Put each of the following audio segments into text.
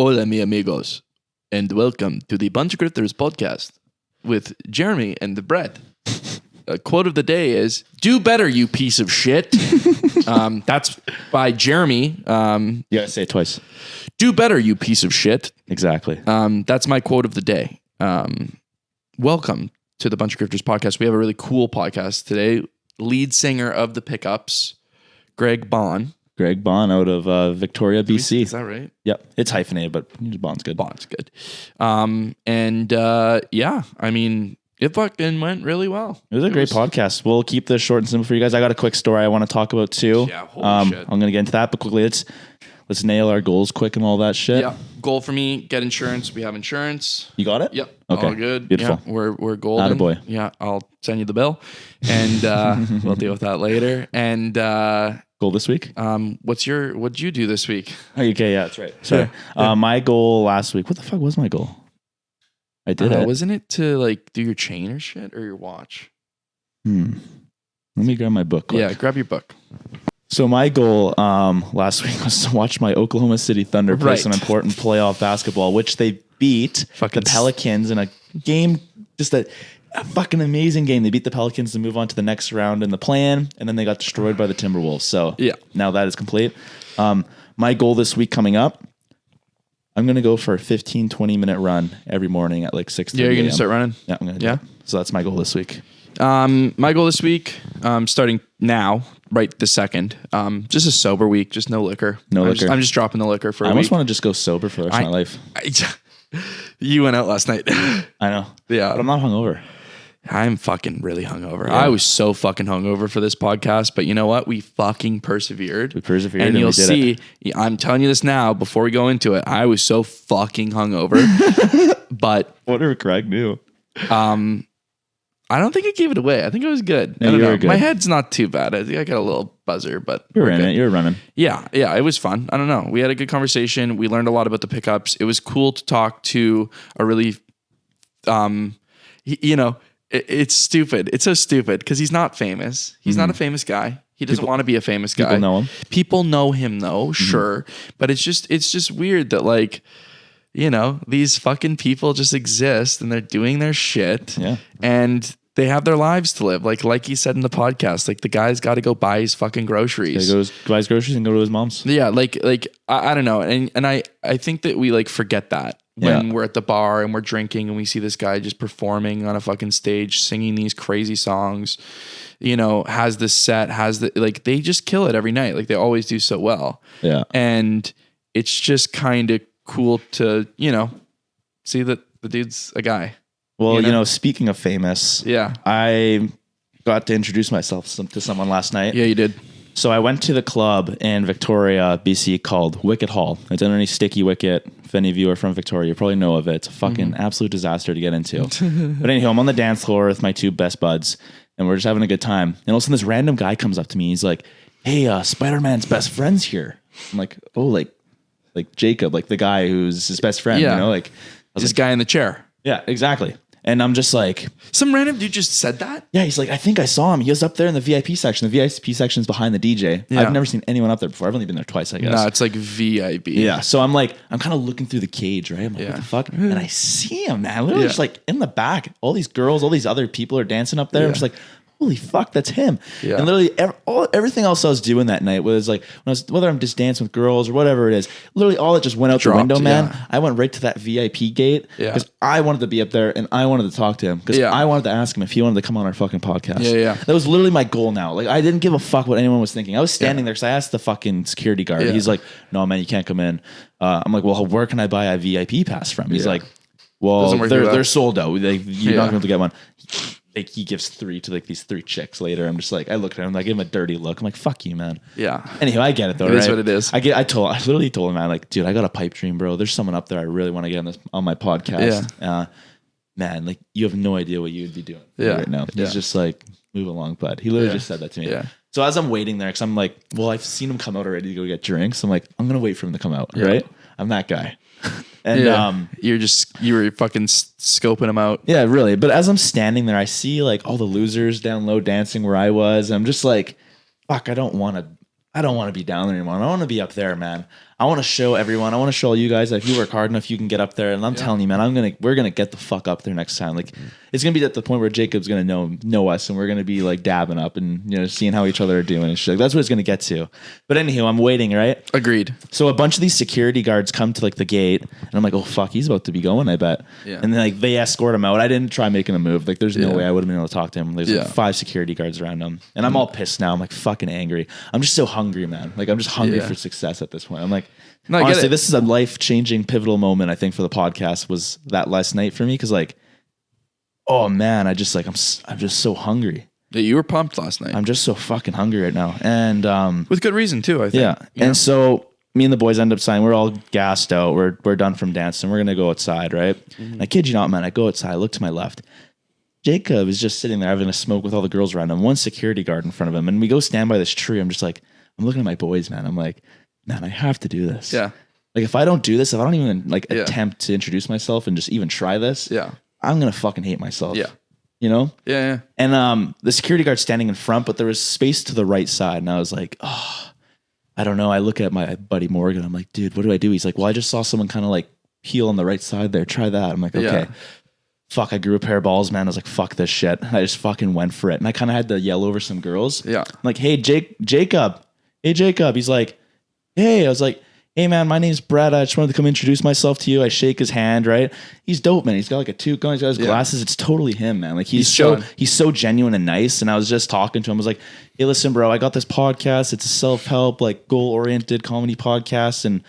Hola, mi amigos, and welcome to the Buncha Grifters podcast with Jeremy and the Brett. A quote of the day is, "Do better, you piece of shit." That's by Jeremy. You gotta say it twice. Do better, you piece of shit. Exactly. That's my quote of the day. Welcome to the Buncha Grifters podcast. We have a really cool podcast today. Lead singer of the Pickups, Greg Baan. Greg Baan out of Victoria, BC. Is that right? Yep. It's hyphenated, but Baan's good. Baan's good. Yeah, I mean, it fucking went really well. It was a great podcast. We'll keep this short and simple for you guys. I got a quick story I want to talk about too. Yeah, holy shit. I'm going to get into that, but quickly, let's nail our goals quick and all that shit. Yeah. Goal for me, get insurance. We have insurance. You got it? Yep. Okay. All good. Beautiful. Yeah, we're golden. Attaboy. Yeah, I'll send you the bill, and we'll deal with that later. And Goal this week? what'd you do this week? Okay, yeah, that's right. Sorry. My goal last week. What the fuck was my goal? I did it. Wasn't it to like do your chain or shit or your watch? Let me grab my book quick. Yeah, grab your book. So my goal last week was to watch my Oklahoma City Thunder play some important playoff basketball, which they beat the Pelicans in a game, just a fucking amazing game. They beat the Pelicans to move on to the next round in the plan, and then they got destroyed by the Timberwolves. So yeah, now that is complete. My goal this week coming up, I'm going to go for a 15, 20-minute run every morning at like 6:30 Yeah, you're going to start running? Yeah, I'm going to do it. So that's my goal this week. My goal this week, starting now, right this second, just a sober week, just no liquor. I'm just dropping the liquor for a week. I almost want to just go sober for the rest of my life. You went out last night. I know. Yeah. But I'm not hungover. I'm fucking really hungover. Yeah. I was so fucking hungover for this podcast, but you know what? We fucking persevered. And you'll see, I'm telling you this now before we go into it, I was so fucking hungover. But whatever Craig knew. I don't think I gave it away. I think it was good. No, I don't know. good. My head's not too bad. I think I got a little buzzer, but you were in it. You were running. Yeah, it was fun. I don't know. We had a good conversation. We learned a lot about the pickups. It was cool to talk to a really, it's stupid. It's so stupid because he's not famous. He's not a famous guy. He doesn't want to be a famous guy. People know him. People know him though, sure. But it's just weird that like, these fucking people just exist and they're doing their shit. Yeah. And they have their lives to live. Like he said in the podcast, like the guy's got to go buy his fucking groceries. He buys groceries and go to his mom's. Yeah. Like I don't know. And I think that we like forget that when we're at the bar and we're drinking and we see this guy just performing on a fucking stage, singing these crazy songs, has this set, like they just kill it every night. Like they always do so well. Yeah. And it's just kind of cool to, see that the dude's a guy. Well, speaking of famous, I got to introduce myself to someone last night. Yeah, you did. So I went to the club in Victoria, BC called Wicket Hall. It's underneath Sticky Wicket. If any of you are from Victoria, you probably know of it. It's a fucking absolute disaster to get into. But anyhow, I'm on the dance floor with my two best buds, and we're just having a good time. And all of a sudden, this random guy comes up to me. He's like, "Hey, Spider-Man's best friend's here." I'm like, "Oh, like Jacob, like the guy who's his best friend, like this guy in the chair." Yeah, exactly. And I'm just like, some random dude just said that? Yeah, he's like, I think I saw him. He was up there in the VIP section. The VIP section is behind the DJ. Yeah. I've never seen anyone up there before. I've only been there twice, I guess. No, it's like VIP. Yeah. So I'm kind of looking through the cage, right? I'm like, what the fuck? And I see him, man. Literally just like in the back. All these girls, all these other people are dancing up there. I'm just like, holy fuck, that's him. Yeah. And literally everything else I was doing that night was like, whether I'm just dancing with girls or whatever it is, literally all it just went out the window, man. Yeah. I went right to that VIP gate because I wanted to be up there and I wanted to talk to him because I wanted to ask him if he wanted to come on our fucking podcast. Yeah. That was literally my goal now. Like I didn't give a fuck what anyone was thinking. I was standing there because I asked the fucking security guard. Yeah. He's like, no, man, you can't come in. I'm like, well, where can I buy a VIP pass from? He's like, well, they're sold out. You're not going to get one. Like he gives 3 to like these 3 chicks later. I'm just like, I look at him, I give him a dirty look. I'm like, fuck you, man. Yeah. Anyhow, I get it though. It is what it is. I literally told him, man, like, dude, I got a pipe dream, bro. There's someone up there I really want to get on my podcast. Yeah. Man, like you have no idea what you would be doing right now. He's just like, move along, bud. He literally just said that to me. Yeah. So as I'm waiting there, because I'm like, well, I've seen him come out already to go get drinks. I'm like, I'm gonna wait for him to come out, right? I'm that guy. And you were fucking scoping him out. Yeah, really. But as I'm standing there, I see like all the losers down low dancing where I was. And I'm just like, fuck, I don't want to be down there anymore. I want to be up there, man. I want to show everyone. I want to show all you guys that if you work hard enough, you can get up there. And I'm telling you, man, we're gonna get the fuck up there next time. Like, it's gonna be at the point where Jacob's gonna know us, and we're gonna be like dabbing up and seeing how each other are doing and shit. Like, that's what it's gonna get to. But anywho, I'm waiting. Right. Agreed. So a bunch of these security guards come to like the gate, and I'm like, oh fuck, he's about to be going, I bet. Yeah. And then like they escort him out. I didn't try making a move. Like, there's no way I would have been able to talk to him. There's like 5 security guards around him, and I'm all pissed now. I'm like fucking angry. I'm just so hungry, man. Like, I'm just hungry for success at this point. I'm like, honestly, this is a life-changing, pivotal moment, I think, for the podcast, was that last night for me. Because like, oh man, I'm just so hungry. Yeah, you were pumped last night. I'm just so fucking hungry right now. And with good reason too, I think. Yeah. And so me and the boys end up signing. We're all gassed out. We're done from dancing. We're gonna go outside, right? And I kid you not, man. I go outside. I look to my left. Jacob is just sitting there having a smoke with all the girls around him. One security guard in front of him, and we go stand by this tree. I'm just like, I'm looking at my boys, man. I'm like, man, I have to do this. Yeah. Like, if I don't do this, if I don't even like attempt to introduce myself and just even try this, I'm gonna fucking hate myself. Yeah. You know? Yeah. And the security guard's standing in front, but there was space to the right side, and I was like, oh, I don't know. I look at my buddy Morgan. I'm like, dude, what do I do? He's like, well, I just saw someone kind of like peel on the right side there. Try that. I'm like, okay. Yeah. Fuck, I grew a pair of balls, man. I was like, fuck this shit. I just fucking went for it. And I kind of had to yell over some girls. Yeah. I'm like, hey, Jacob. Hey, Jacob. He's like, hey. I was like, hey, man, my name's Brett. I just wanted to come introduce myself to you. I shake his hand, right? He's dope, man. He's got like a toque on. He's got his glasses. It's totally him, man. Like, he's so genuine and nice. And I was just talking to him. I was like, hey, listen, bro, I got this podcast. It's a self-help, like, goal-oriented comedy podcast. And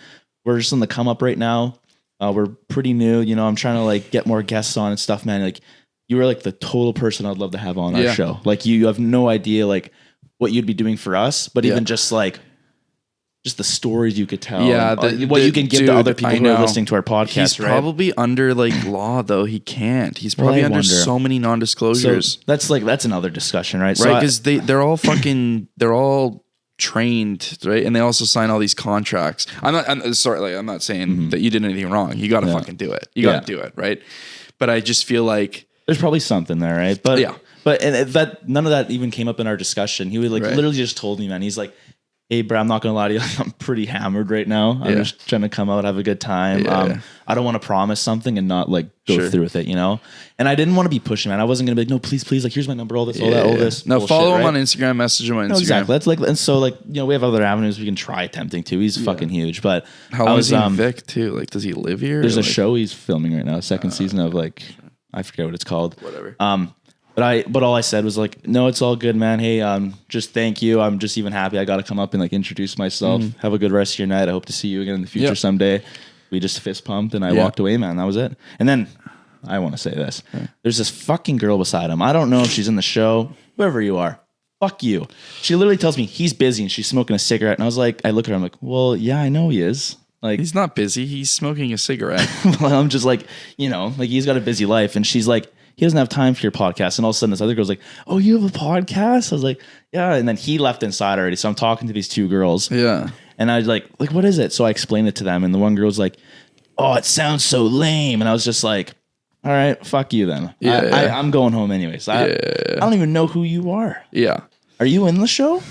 we're just on the come up right now. We're pretty new, I'm trying to like get more guests on and stuff, man. Like, you were like the total person I'd love to have on our show. Like, you have no idea like what you'd be doing for us, but even just the stories you could tell. Yeah. What you can give to other people who are listening to our podcast. He's probably under like law though. He can't. He's probably under so many non-disclosures. So that's another discussion, right? Right. Because they're all trained, right? And they also sign all these contracts. I'm not saying that you did anything wrong. You got to fucking do it. You got to do it, right? But I just feel like there's probably something there, right? But that none of that even came up in our discussion. He would literally just told me, man. He's like, hey, bro, I'm not gonna lie to you. I'm pretty hammered right now. I'm just trying to come out, have a good time. I don't want to promise something and not like go through with it, And I didn't want to be pushing, man. I wasn't gonna be like, no, please, like, here's my number, all this, all this. No, follow him on Instagram, message him on Instagram. No, exactly. That's like, and so like, we have other avenues we can try attempting to. He's fucking huge, but how long is he in Vic too? Like, does he live here? There's a show he's filming right now, second season of like, I forget what it's called. Whatever. But all I said was like, no, it's all good, man. Hey, just thank you. I'm just even happy I got to come up and like introduce myself. Have a good rest of your night. I hope to see you again in the future someday. We just fist pumped and I walked away, man. That was it. And then I want to say this. There's this fucking girl beside him. I don't know if she's in the show, whoever you are. Fuck you. She literally tells me he's busy and she's smoking a cigarette. And I was like, I look at her, I'm like, well, yeah, I know he is. Like, he's not busy. He's smoking a cigarette. Well, I'm just like, like he's got a busy life. And she's like, he doesn't have time for your podcast. And all of a sudden this other girl's like, oh, you have a podcast? I was like, yeah. And then he left inside already. So I'm talking to these two girls. Yeah. And I was like, what is it? So I explained it to them. And the one girl's like, oh, it sounds so lame. And I was just like, all right, fuck you then. I'm going home anyways. I don't even know who you are. Yeah. Are you in the show?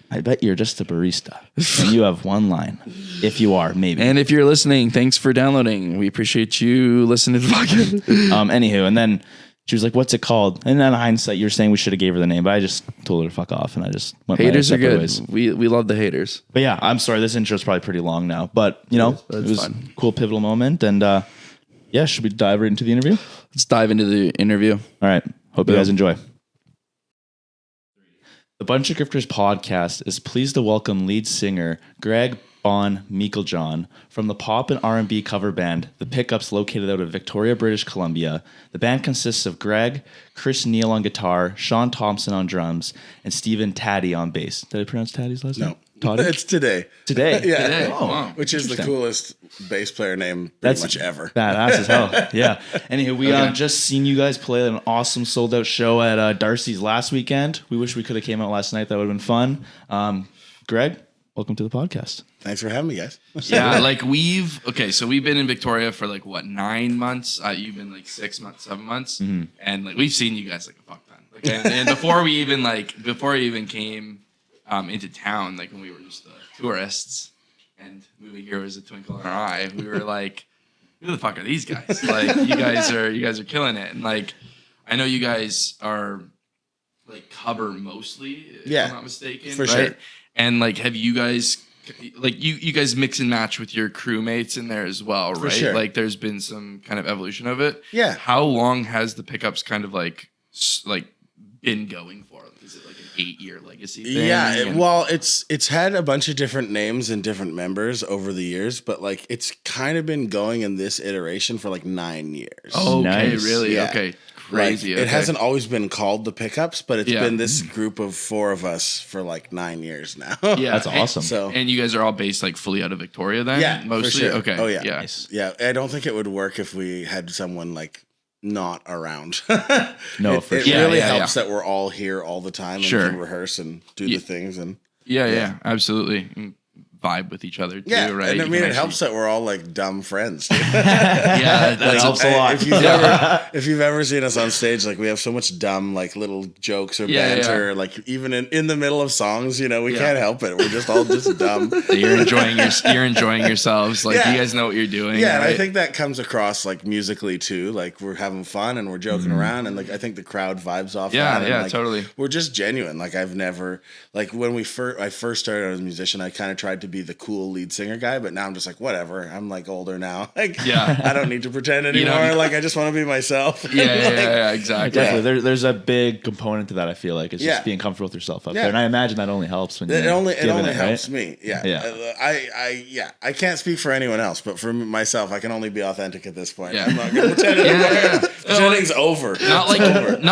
I bet you're just a barista. And you have one line. If you are, maybe. And if you're listening, thanks for downloading. We appreciate you listening to the podcast. Anywho, and then she was like, what's it called? And then in hindsight, you're saying we should have gave her the name, but I just told her to fuck off and I just went haters are good. Ways. We love the haters. But yeah, I'm sorry. This intro is probably pretty long now, but it was fun. A cool pivotal moment. And should we dive right into the interview? Let's dive into the interview. All right. Hope you guys enjoy. The Buncha Grifters podcast is pleased to welcome lead singer Greg Baan-Meiklejohn from the pop and R&B cover band The Pickups, located out of Victoria, British Columbia. The band consists of Greg, Neal on guitar, Sean Thompson on drums, and Steven Taddei on bass. Did I pronounce Taddei's last name? No. It's Taddei. Taddei? Yeah. Taddei. Oh, wow. Which is the coolest bass player name pretty much ever. Badass as hell. Yeah. Anywho, we just seen you guys play an awesome sold out show at Darcy's last weekend. We wish we could have came out last night. That would have been fun. Greg, welcome to the podcast. Thanks for having me, guys. Yeah, so we've been in Victoria for 9 months. You've been 6 months, 7 months, and we've seen you guys like a fuck ton. And before we even came into town, when we were just tourists, and moving here was a twinkle in our eye. We were like, who the fuck are these guys? Like, you guys are killing it. And like, I know you guys are like cover mostly, if I'm not mistaken. For sure. And like, have you guys like you guys mix and match with your crewmates in there as well, right? For sure. Like, there's been some kind of evolution of it. Yeah. How long has the Pickups kind of like been going for? Is it like an 8-year legacy thing? Yeah, well, it's had a bunch of different names and different members over the years, but like it's kind of been going in this iteration for like 9 years. Oh, okay, Nice. really? Yeah. Okay, crazy. Like, it hasn't always been called the Pickups, but it's been this group of 4 of us for like 9 years now. Yeah, That's awesome. And you guys are all based like fully out of Victoria then? Yeah, mostly. for sure. Okay. Oh yeah, yeah. Nice. Yeah, I don't think it would work if we had someone like not around. No, it for it sure. really Yeah, helps that we're all here all the time and Sure. can rehearse and do the things and Yeah, absolutely. And vibe with each other too, right? And I You mean, can it helps that we're all like dumb friends. Yeah, That helps a lot. If you've ever seen us on stage, like we have so much dumb like little jokes or banter, like even in the middle of songs, you know, we can't help it. We're just all just dumb. You're enjoying yourselves. Like, you guys know what you're doing. Yeah, and right? I think that comes across like musically too. Like we're having fun and we're joking around, and like I think the crowd vibes off. Yeah, that, and, yeah, like, totally. We're just genuine. Like I've never like when I first started out as a musician, I kind of tried to be the cool lead singer guy, but now I'm just like whatever. I'm like older now. Like I don't need to pretend anymore. Like I just want to be myself. Yeah, exactly. Definitely. There's a big component to that, I feel like. It's just being comfortable with yourself up there. And I imagine that only helps when It only right? helps me. I can't speak for anyone else, but for myself, I can only be authentic at this point. Yeah. I'm not gonna pretend anymore. Pretending's over. Not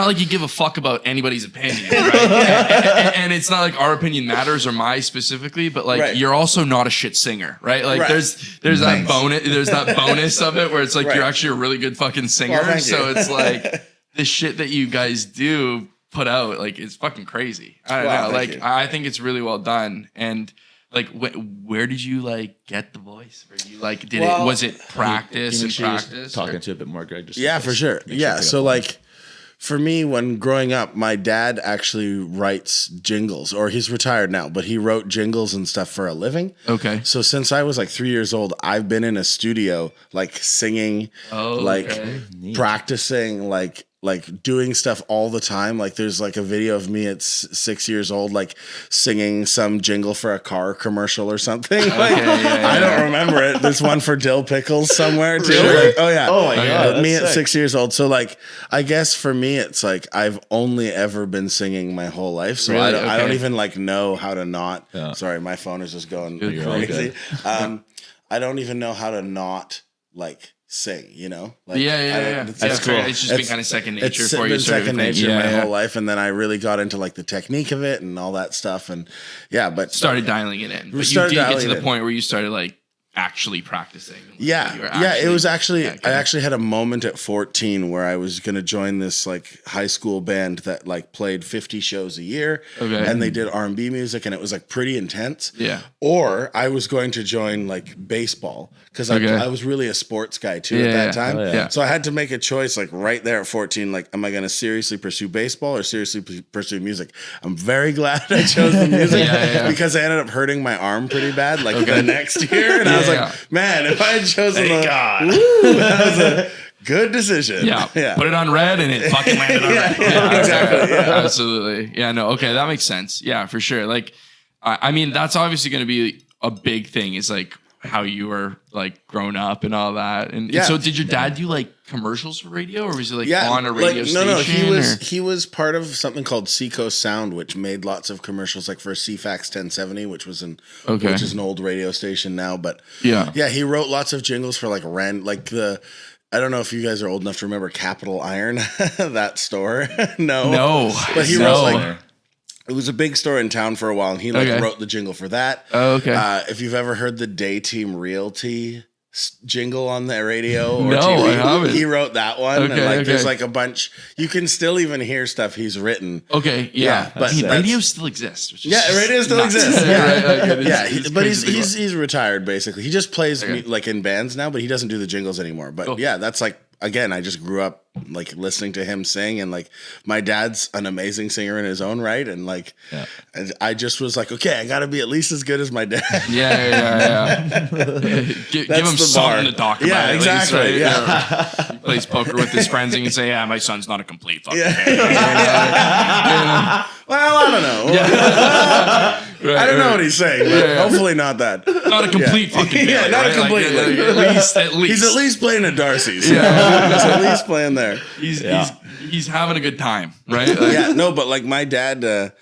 like you give a fuck about anybody's opinion, right? and it's not like our opinion matters or my specifically, but like you're also not a shit singer, right? Like there's that bonus of it where it's like you're actually a really good fucking singer. Well, so it's like the shit that you guys do put out, like it's fucking crazy. I don't know. Like I think it's really well done. And like where did you like get the voice? Were you like was it practice and practice? Talking to a bit more, Greg. Just for sure. Yeah. So like for me, when growing up, my dad actually writes jingles, or he's retired now, but he wrote jingles and stuff for a living. Okay. So since I was like 3 years old, I've been in a studio, like singing, practicing, like doing stuff all the time. Like there's like a video of me at 6 years old, like singing some jingle for a car commercial or something. Like, I don't remember it. There's one for dill pickles somewhere too. Really? Like, oh yeah. Oh my God. Me at sick. 6 years old. So like, I guess for me, it's like, I've only ever been singing my whole life. So Really? I don't even like know how to not, sorry, my phone is just going You're all crazy. I don't even know how to not like sing, you know? Like, That's cool. It's just been kind of second nature for you. It's been second nature my yeah. whole life, and then I really got into like the technique of it and all that stuff, and but started dialing it in. But you did get to the point where you started like actually practicing. It was actually I actually had a moment at 14 where I was going to join this like high school band that like played 50 shows a year, and they did R&B music, and it was like pretty intense. Or I was going to join like baseball because I was really a sports guy too at that time. So I had to make a choice like right there at 14. Like, am I going to seriously pursue baseball or seriously pursue music? I'm very glad I chose the music because I ended up hurting my arm pretty bad like the next year, and I was like, man, if I had chosen that was a good decision. Put it on red and it fucking landed on red. Exactly. Absolutely. Yeah, no, okay, that makes sense. Yeah, for sure. Like, I mean, that's obviously going to be a big thing is like how you were like grown up and all that. And so did your dad do like commercials for radio, or was he like on a radio station? No, he was part of something called Seacoast Sound, which made lots of commercials like for CFAX 1070, which is an old radio station now. But he wrote lots of jingles for like I don't know if you guys are old enough to remember Capital Iron, that store. No. But he wrote like, it was a big store in town for a while, and he wrote the jingle for that. If you've ever heard the Day Team Realty jingle on the radio or TV, I haven't. He wrote that one. And like there's like a bunch, you can still even hear stuff he's written. But radio still exists. Radio still exists. But he's retired basically. He just plays like in bands now, but he doesn't do the jingles anymore. But that's like again, I just grew up like listening to him sing, and like my dad's an amazing singer in his own right, and like I just was like, okay, I got to be at least as good as my dad. Give him something to talk about. Yeah, exactly. Least, right? He plays poker with his friends, and you can say, "Yeah, my son's not a complete fucking." Well, I don't know. I don't know what he's saying, but hopefully not that. Not a complete fucking failure. Yeah, not right? a complete. Like, at least. He's at least playing at Darcy's. Yeah, he's at least playing there. He's having a good time, right? Yeah, no, but like my dad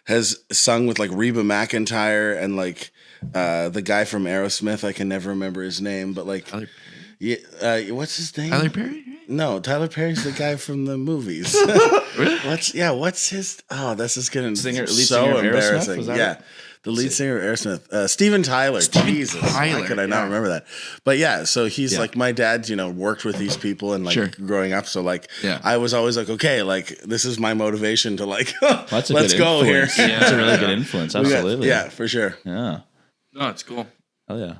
has sung with like Reba McEntire and like the guy from Aerosmith. I can never remember his name, but like, what's his name? Tyler Perry? No, Tyler Perry's the guy from the movies. Really? What's his? Oh, this is getting so singer embarrassing. Yeah. The lead singer of Aerosmith, Steven Tyler. Jesus, how could I not remember that? But yeah, so he's like my dad. Worked with these people and like growing up. So like, I was always like, okay, like this is my motivation to like, let's go here. Yeah, that's a really good influence. Absolutely. Yeah, for sure. Yeah. No, it's cool. Oh yeah.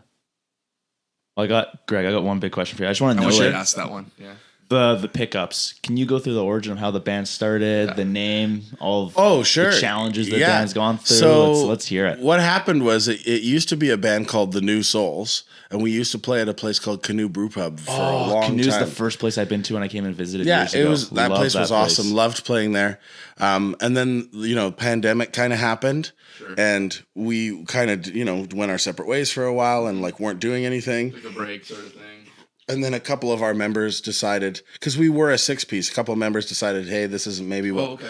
Well, I got one big question for you. I just want to know. I should ask that one. Yeah. The pickups. Can you go through the origin of how the band started, the name, all of the challenges the band's gone through? So let's hear it. What happened was it used to be a band called the New Souls, and we used to play at a place called Canoe Brew Pub for a long time. Canoe's the first place I've been to when I came and visited. Yeah, years ago. that place was awesome. Loved playing there. And then pandemic kind of happened, and we kind of went our separate ways for a while and like weren't doing anything. Took a break, sort of thing. And then a couple of our members decided, because we were a 6-piece, a couple of members decided, hey, this isn't maybe what,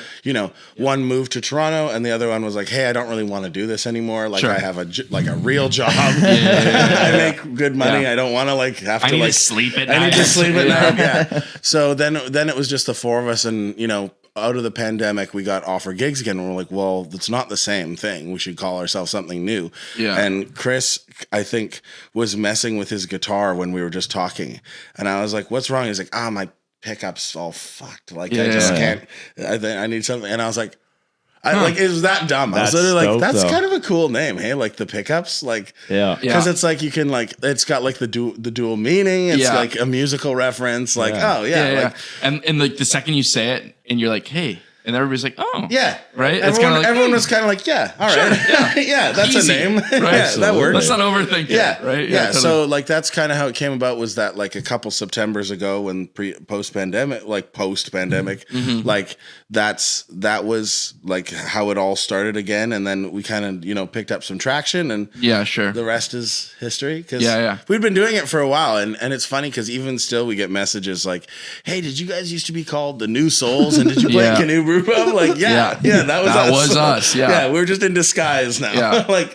one moved to Toronto and the other one was like, hey, I don't really want to do this anymore. Like I have a real job. I make good money. Yeah. I don't want to like have to like sleep at night. I need to sleep at night. Yeah. So then it was just the four of us, and out of the pandemic, we got offered gigs again. And we're like, well, that's not the same thing. We should call ourselves something new. Yeah. And Chris, I think, was messing with his guitar when we were just talking. And I was like, what's wrong? He's like, my pickup's all fucked. Like, I just can't. I need something. And I was like, it was that dumb. I was literally like, that's kind of a cool name. Hey, like the pickups, like, because it's like you can like, it's got like the dual meaning. It's like a musical reference. Like, and like the second you say it and you're like, hey, and everybody's like, oh, yeah, right. Everyone was kind of like, yeah, all right, sure, yeah, that's easy, a name, right? Yeah, that works. Let's not overthink it, right? Yeah. Totally. So like that's kind of how it came about. Was that like a couple Septembers ago when post pandemic, like that was like how it all started again, and then we kind of picked up some traction, and the rest is history. Because we'd been doing it for a while, and it's funny because even still we get messages like, hey, did you guys used to be called the New Souls, and did you play Canoe Brew Pub? Like, that was us. Yeah, we're just in disguise now. Yeah.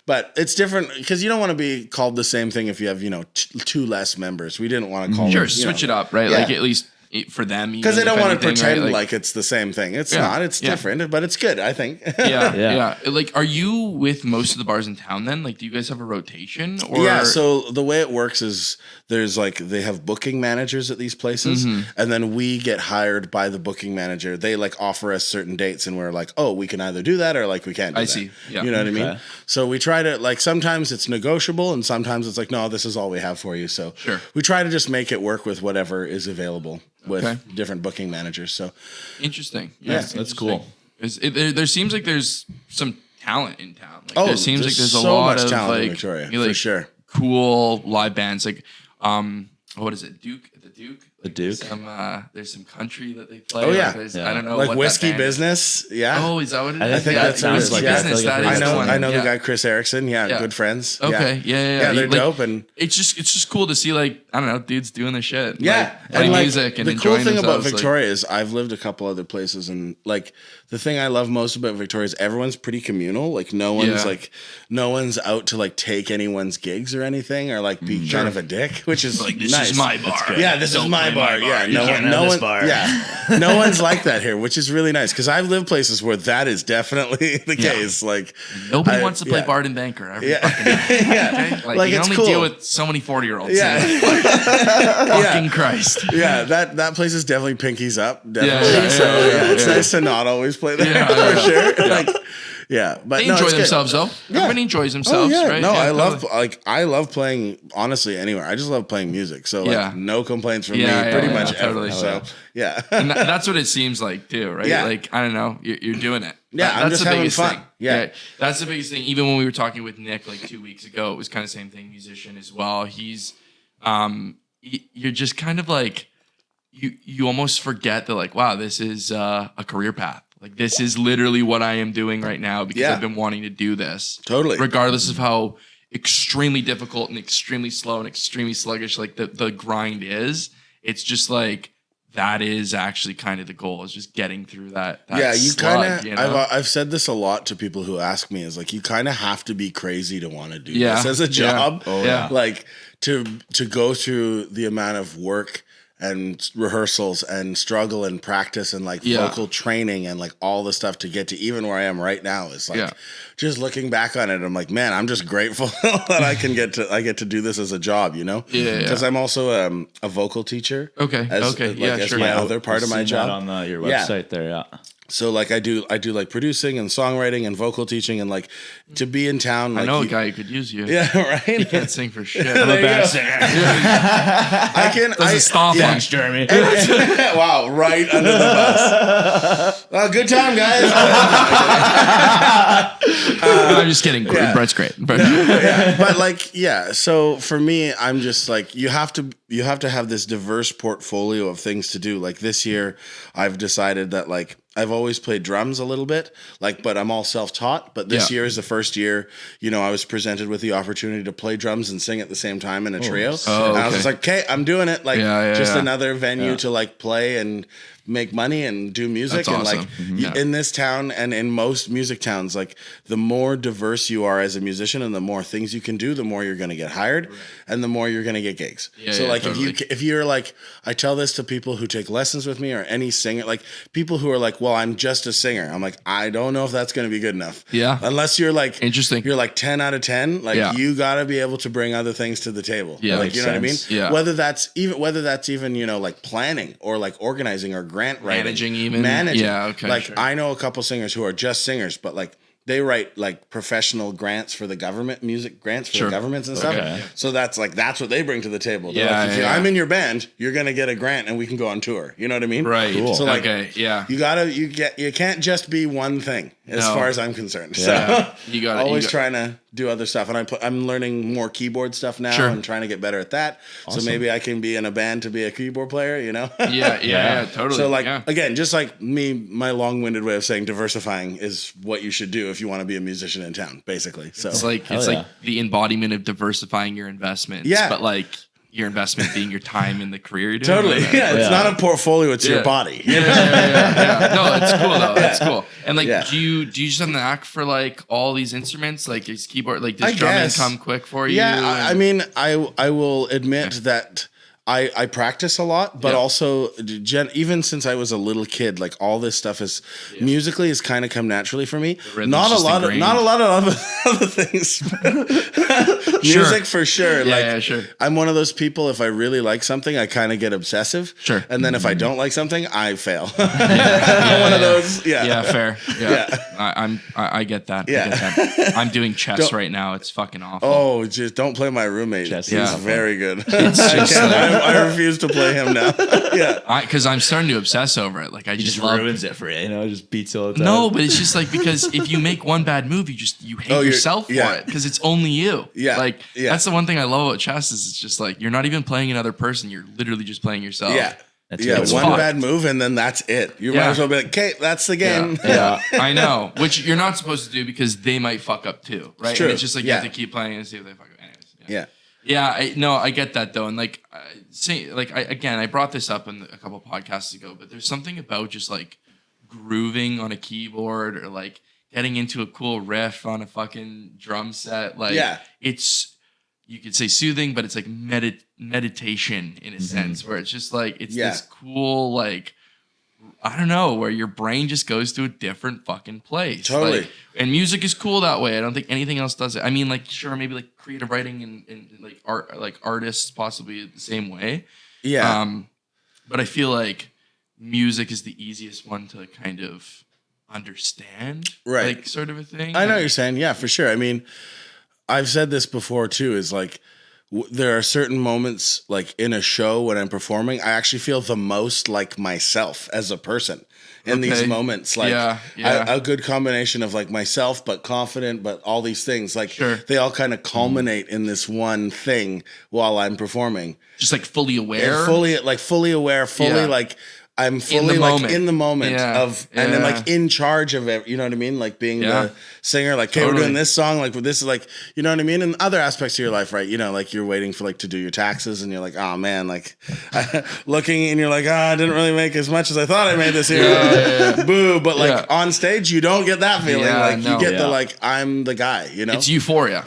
But it's different because you don't want to be called the same thing if you have two less members. We didn't want to call them, switch it up, right? Yeah. Like at least for them, because they don't want to pretend like it's the same thing. It's not. It's different, but it's good, I think. Yeah. Like, are you with most of the bars in town then? Like, do you guys have a rotation? Or? Yeah. So the way it works is there's like they have booking managers at these places, and then we get hired by the booking manager. They like offer us certain dates, and we're like, oh, we can either do that or like we can't. Do that. See. Yeah. You know what I mean? So we try to like sometimes it's negotiable, and sometimes it's like, no, this is all we have for you. So we try to just make it work with whatever is available with different booking managers. So interesting. Yeah, that's cool. There seems like there's some talent in town. Like, there seems like there's a lot of like, in Victoria, for sure. Cool live bands. Like, what is it? The Duke. There's some country that they play. Oh yeah. I don't know. Like what Whiskey that Business. Yeah. Oh, is that what it is? I think that sounds like Business. I know the guy Chris Erickson. Yeah, good friends. Okay. Yeah. They're dope, and it's just cool to see like I don't know dudes doing their shit. Yeah, like, playing music and the cool enjoying thing themselves. about Victoria is I've lived a couple other places, and like the thing I love most about Victoria is everyone's pretty communal. Like no one's out to like take anyone's gigs or anything, or like be kind of a dick, which is like this nice. is my bar. Yeah, this is my bar. Yeah, no one's like that here, which is really nice because I've lived places where that is definitely the case. Like nobody wants to play Bard and Banker every fucking night. Okay? Like you it's only cool. deal with so many 40-year-olds. Fucking Christ. Yeah, that place is definitely pinkies up. Definitely. It's nice to not always play there for sure. Yeah, but they enjoy themselves though. Everybody enjoys themselves, right? No, I love playing. Honestly, anywhere. I just love playing music. So like, no complaints from me. Pretty much ever. So and that's what it seems like too, right? Yeah. Like I don't know, you're doing it. Yeah, I'm just having fun. Thing. Yeah, that's the biggest thing. Even when we were talking with Nick like 2 weeks ago, it was kind of the same thing. Musician as well. He's, you're just kind of like, you almost forget that like, wow, this is a career path. Like this is literally what I am doing right now because I've been wanting to do this. Totally. Regardless of how extremely difficult and extremely slow and extremely sluggish like the grind is, it's just like. That is actually kind of the goal, is just getting through that you slug, kind of. you know? I've said this a lot to people who ask me. Is like you kind of have to be crazy to want to do this as a job. Like to go through the amount of work and rehearsals and struggle and practice and like vocal training and like all the stuff to get to even where I am right now is like just looking back on it, I'm like, man, I'm just grateful that I get to do this as a job, you know? Because I'm also a vocal teacher. As my other part of my job. That on your website there, So like I do like producing and songwriting and vocal teaching and like to be in town. Like, I know a guy who could use you. Yeah, right. He can't sing for shit. I'm a bad singer. I can. Doesn't stop Thanks, Jeremy. Wow, right under the bus. Good time, guys. I'm just kidding. Brett's great. But like, so for me, I'm just like you have to have this diverse portfolio of things to do. Like this year, I've decided that like I've always played drums a little bit, like, but I'm all self-taught. But this year is the first year, I was presented with the opportunity to play drums and sing at the same time in a trio. And I was just like, okay, I'm doing it. Like, another venue to like play and make money and do music. That's and awesome. like in this town and in most music towns, like the more diverse you are as a musician and the more things you can do, the more you're going to get hired and the more you're going to get gigs. So like if you're like, I tell this to people who take lessons with me or any singer, like people who are like, well, I'm just a singer. I'm like, I don't know if that's going to be good enough. Unless you're like, interesting. You're like 10 out of 10. Like you got to be able to bring other things to the table. Like, you know what I mean? Whether that's even, like planning or like organizing or grant writing. Managing. Like I know a couple singers who are just singers, but like they write like professional grants for the government, music grants for the governments and stuff. So that's what they bring to the table. They're like, if I'm in your band, you're gonna get a grant and we can go on tour. You know what I mean? Right. Cool. So like, you can't just be one thing as far as I'm concerned. So you got always trying to do other stuff, and I'm learning more keyboard stuff now and trying to get better at that. Awesome. So maybe I can be in a band to be a keyboard player. Totally. So like again, just like me, my long-winded way of saying diversifying is what you should do if you want to be a musician in town, basically. So it's like the embodiment of diversifying your investments. But like your investment being your time in the career you're doing. Totally. It's not a portfolio, it's your body. No, it's cool though. That's cool. And like do you just have the knack for like all these instruments? Like is keyboard, like does drumming come quick for you? I mean, I will admit that I practice a lot, but also even since I was a little kid, like all this stuff is musically has kind of come naturally for me. Not a lot of other things. Music for sure. I'm one of those people. If I really like something, I kind of get obsessive. And then if I don't like something, I fail. I'm one of those. Fair. I get that. I'm doing chess right now. It's fucking awful. Oh, just don't play my roommate. He's very good. I refuse to play him now. Because I'm starting to obsess over it. Like I just ruins it for you. Just beats all the time. No, but it's just like because if you make one bad move, you hate yourself for it because it's only you. That's the one thing I love about chess is it's just like you're not even playing another person. You're literally just playing yourself. One bad move and then that's it. You might as well be like, okay, that's the game. I know. Which you're not supposed to do because they might fuck up too, right? True. And it's just like you have to keep playing and see if they fuck up. Anyways, I get that though, and like, I brought this up in a couple podcasts ago, but there's something about just like grooving on a keyboard or like getting into a cool riff on a fucking drum set. Like, it's, you could say soothing, but it's like meditation in a sense, where it's just like it's this cool like. I don't know, where your brain just goes to a different fucking place. Totally. Like, and music is cool that way. I don't think anything else does it. I mean, like, sure, maybe like creative writing and like art, like artists possibly the same way. But I feel like music is the easiest one to kind of understand, right? Like sort of a thing. I know what you're saying. Yeah, for sure. I mean, I've said this before too. Is like there are certain moments like in a show when I'm performing, I actually feel the most like myself as a person. In these moments, like a good combination of like myself, but confident, but all these things, like they all kind of culminate in this one thing while I'm performing. Just like fully aware, fully aware, like I'm fully like in the moment of, and then like in charge of it. You know what I mean? Like being the singer, like, okay, we're doing this song. Like this is like, you know what I mean? And other aspects of your life, right? You know, like you're waiting for like to do your taxes and you're like, oh man, like looking and you're like, I didn't really make as much as I thought I made this year. Boo. But like on stage, you don't get that feeling. Like you get the, like, I'm the guy, you know? It's euphoria.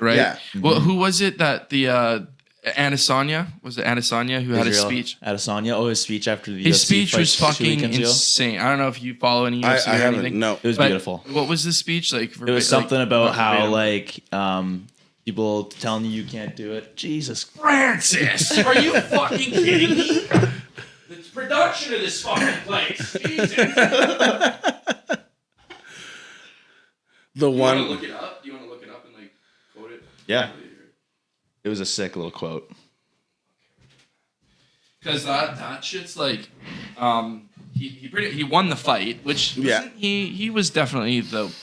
Right? Yeah. Well, who was it that the, Adesanya? Was it Adesanya who had his speech? Adesanya. Oh, his speech after the his speech was fucking insane. I don't know if you follow any UFC I or haven't, anything. No, it was beautiful. What was the speech like? It was something about how like people telling you can't do it. Jesus, Francis, are you fucking kidding me? The production of this fucking place. Jesus. The one. You want to look it up? Do you want to look it up and like quote it? Yeah. It was a sick little quote. Because that shit's like, he won the fight, which he was definitely the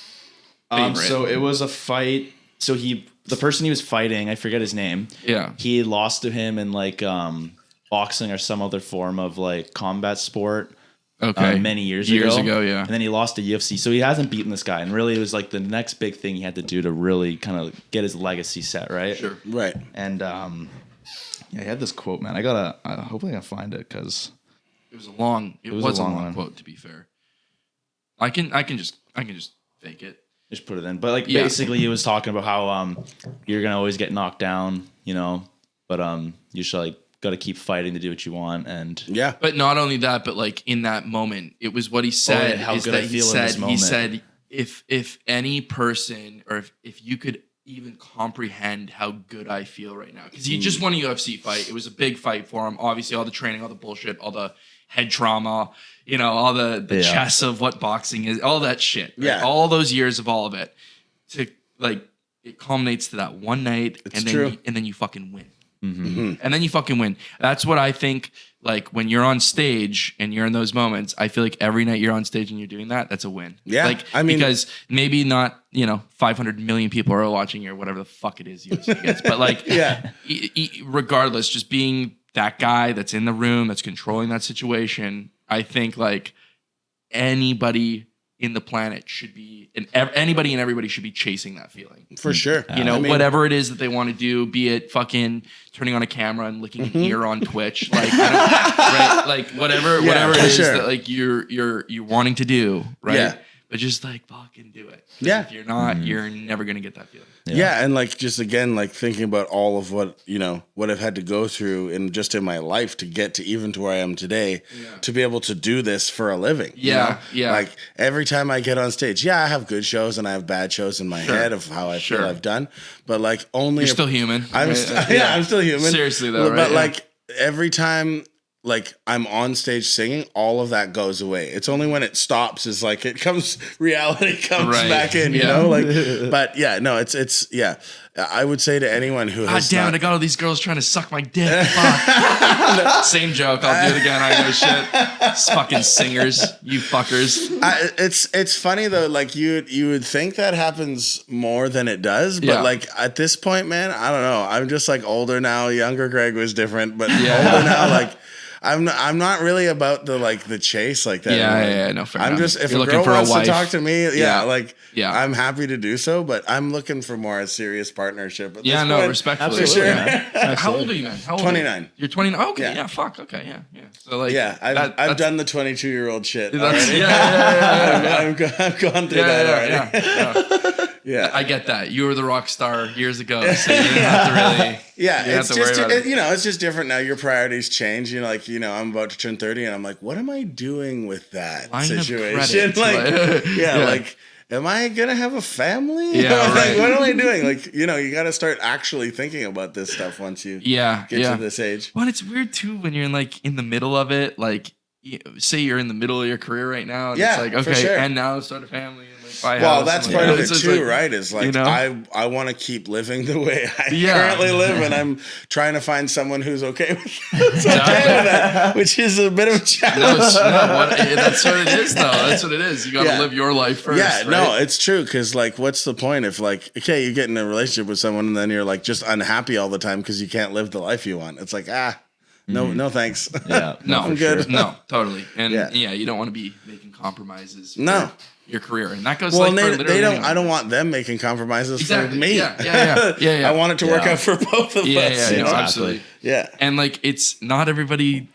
favorite. So it was a fight. So the person he was fighting, I forget his name. Yeah, he lost to him in like boxing or some other form of like combat sport. Okay, many years ago, yeah. And then he lost to UFC, so he hasn't beaten this guy. And really, it was like the next big thing he had to do to really kind of get his legacy set, right? Sure, right. And he had this quote, man. Hopefully I can find it because it was a long quote. To be fair, I can just fake it. Just put it in. But like basically, he was talking about how you're gonna always get knocked down, you know, but you should like. Got to keep fighting to do what you want, and But not only that, but like in that moment, it was what he said. How good I feel in this moment. He said, if any person, or if you could even comprehend how good I feel right now, because he just won a UFC fight. It was a big fight for him. Obviously, all the training, all the bullshit, all the head trauma, you know, all the chess of what boxing is, all that shit. Right? Yeah, all those years of all of it, to like it culminates to that one night, and then you fucking win. And then you fucking win. That's what I think. Like when you're on stage and you're in those moments, I feel like every night you're on stage and you're doing that, that's a win. Yeah, like I mean, because maybe not 500 million people are watching you or whatever the fuck it is UFC gets, but like regardless, just being that guy that's in the room that's controlling that situation, I think like anybody in the planet should be, and anybody and everybody should be chasing that feeling. For sure. Whatever it is that they want to do, be it fucking turning on a camera and licking an ear on Twitch, like, right? Like whatever it is that like you're wanting to do, right? Yeah. But just like fucking do it. Yeah. If you're not, you're never going to get that feeling. Yeah. And like, just again, like thinking about all of what I've had to go through in my life to get to even to where I am today, to be able to do this for a living. Yeah. Yeah. Like every time I get on stage, I have good shows and I have bad shows in my head of how I feel I've done, but like only you're still human. I'm still human. Seriously though, right? But like every time like I'm on stage singing, all of that goes away. It's only when it stops is like reality comes back in, you know? Like, but it's I would say to anyone who has damn it, I got all these girls trying to suck my dick. Fuck. Same joke. I'll do it again. I know shit. It's fucking singers, you fuckers. It's funny though. Like you would think that happens more than it does, but like at this point, man, I don't know. I'm just like older now. Younger Greg was different, but older now, like. I'm not really about the chase like that. Yeah, no, fair I'm enough. just, if You're a girl wants to talk to me, I'm happy to do so, but I'm looking for more a serious partnership. At this point. Respectfully. For sure. Yeah. How old are you, man? 29. You're 29? Okay, yeah, fuck, okay, yeah. So like, I've done the 22-year-old shit already. I've gone through that already. Yeah, I get that. You were the rock star years ago, so you didn't have to really. Yeah, it's just it's just different now. Your priorities change. I'm about to turn 30, and I'm like, what am I doing with that situation? Like, am I gonna have a family? Yeah, right. What am I doing? Like, you got to start actually thinking about this stuff once you get to this age. Well, it's weird too when you're in the middle of it, like. say you're in the middle of your career right now, and Yeah, it's like, okay, for sure. and now start a family and like buy a Well, house. that's and, part like, of it it's just too, like, right? Is like, you know? I want to keep living the way I Yeah. currently live, and I'm trying to find someone who's okay with that, which is a bit of a challenge. That's what it is, though. That's what it is. You got to live your life first. Yeah, right? no, it's true. Because like, what's the point if like, okay, you get in a relationship with someone and then you're like just unhappy all the time because you can't live the life you want? It's like, no, thanks. Yeah, no, I'm good. Sure. No, totally. And yeah, you don't want to be making compromises. No. Your career, and that goes. Well, like, they don't. anyone. I don't want them making compromises for me. Yeah. I want it to work out for both of us. Yeah, Exactly. absolutely. Yeah, and like, it's not everybody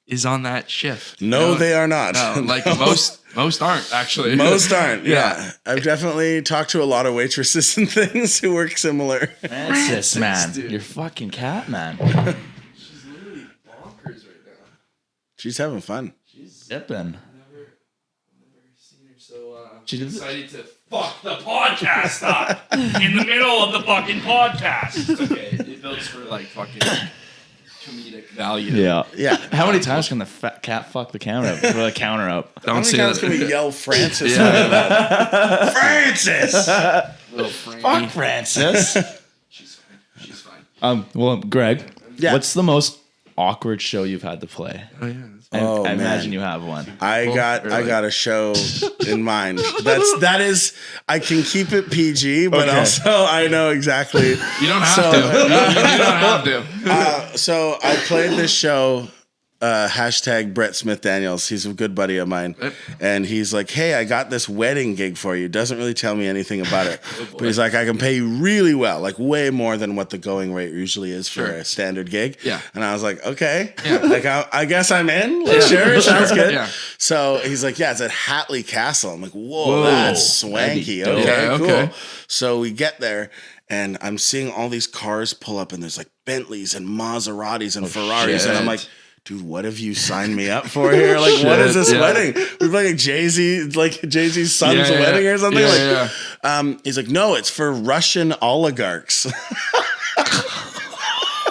is on that shift. No, they are not. No, like most aren't actually. Most aren't. Yeah. I've definitely talked to a lot of waitresses and things who work similar. Francis, man, your fucking cat, man. She's literally bonkers right now. She's having fun. She's zipping. She's decided to fuck the podcast up in the middle of the fucking podcast. It's okay. It builds for like fucking comedic value. Yeah. How many times can the cat fuck the counter up? The counter up? How many times can we yell Francis? Francis! Little Frankie. Fuck Francis. She's fine. Well, Greg, Yeah. what's the most awkward show you've had to play? Oh yeah. I imagine you have one. I got a show in mind. That is I can keep it PG, but also I know exactly. You don't have to. You don't have to. So I played this show. Hashtag Brett Smith Daniels. He's a good buddy of mine. And he's like, hey, I got this wedding gig for you. Doesn't really tell me anything about it. But he's like, I can pay you really well, like way more than what the going rate usually is for a standard gig. Yeah. And I was like, okay. Yeah. Like, I guess I'm in. Like, sure, sounds good. Yeah. So he's like, yeah, it's at Hatley Castle. I'm like, whoa. That's swanky. dope. Okay, cool. Okay. So we get there. And I'm seeing all these cars pull up, and there's like Bentleys and Maseratis and Ferraris. shit. And I'm like, dude, what have you signed me up for here? Like, what is this wedding? We're playing Jay-Z's son's wedding or something. He's like, no, it's for Russian oligarchs.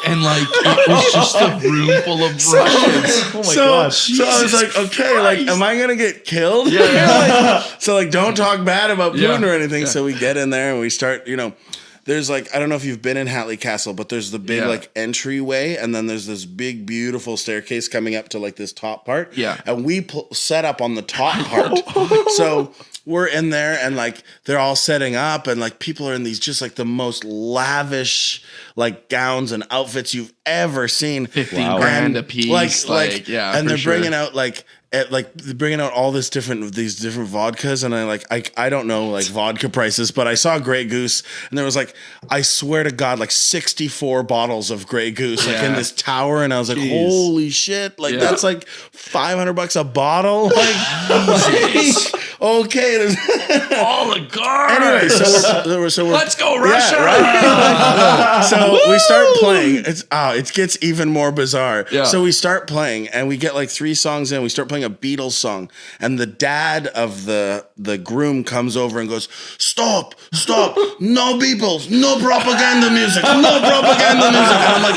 And like, it was just a room full of Russians. Oh my god. So I was like, okay, like, am I gonna get killed? So like, don't talk bad about Putin or anything. So we get in there and we start, there's like, I don't know if you've been in Hatley Castle, but there's the big like entryway, and then there's this big beautiful staircase coming up to like this top part. Yeah. And we set up on the top part. So we're in there and like they're all setting up, and like people are in these just like the most lavish like gowns and outfits you've ever seen. 15 grand a piece. And they're bringing out bringing out all these different vodkas, and I don't know like vodka prices, but I saw Grey Goose, and there was like, I swear to God, like 64 bottles of Grey Goose like in this tower, and I was like, holy shit, like that's like $500 a bottle, okay. Oligarchs. Anyway, so we're let's go Russia. Yeah, right? So we start playing. It gets even more bizarre. Yeah. So we start playing, and we get like 3 songs in. We start playing a Beatles song, and the dad of the groom comes over and goes, "Stop! No Beatles, no propaganda music, no propaganda music." And I'm like,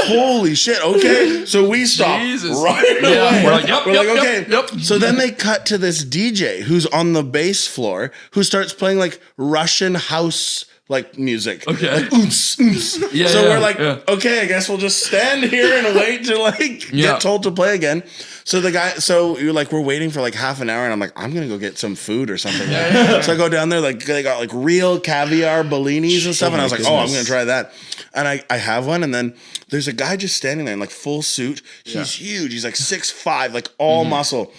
holy shit! Okay, so we stop right away. We're like, okay. Yep. So then they cut to this DJ who's on the bass floor who starts playing like Russian house like music. Okay. Like, we're like, okay, I guess we'll just stand here and wait to like get told to play again. So you're like, we're waiting for like half an hour, and I'm like, I'm gonna go get some food or something. So I go down there, like they got like real caviar Bellinis and stuff, and I was like, oh, I'm gonna try that. And I have one, and then there's a guy just standing there in like full suit. He's huge. He's like 6'5", like all muscle.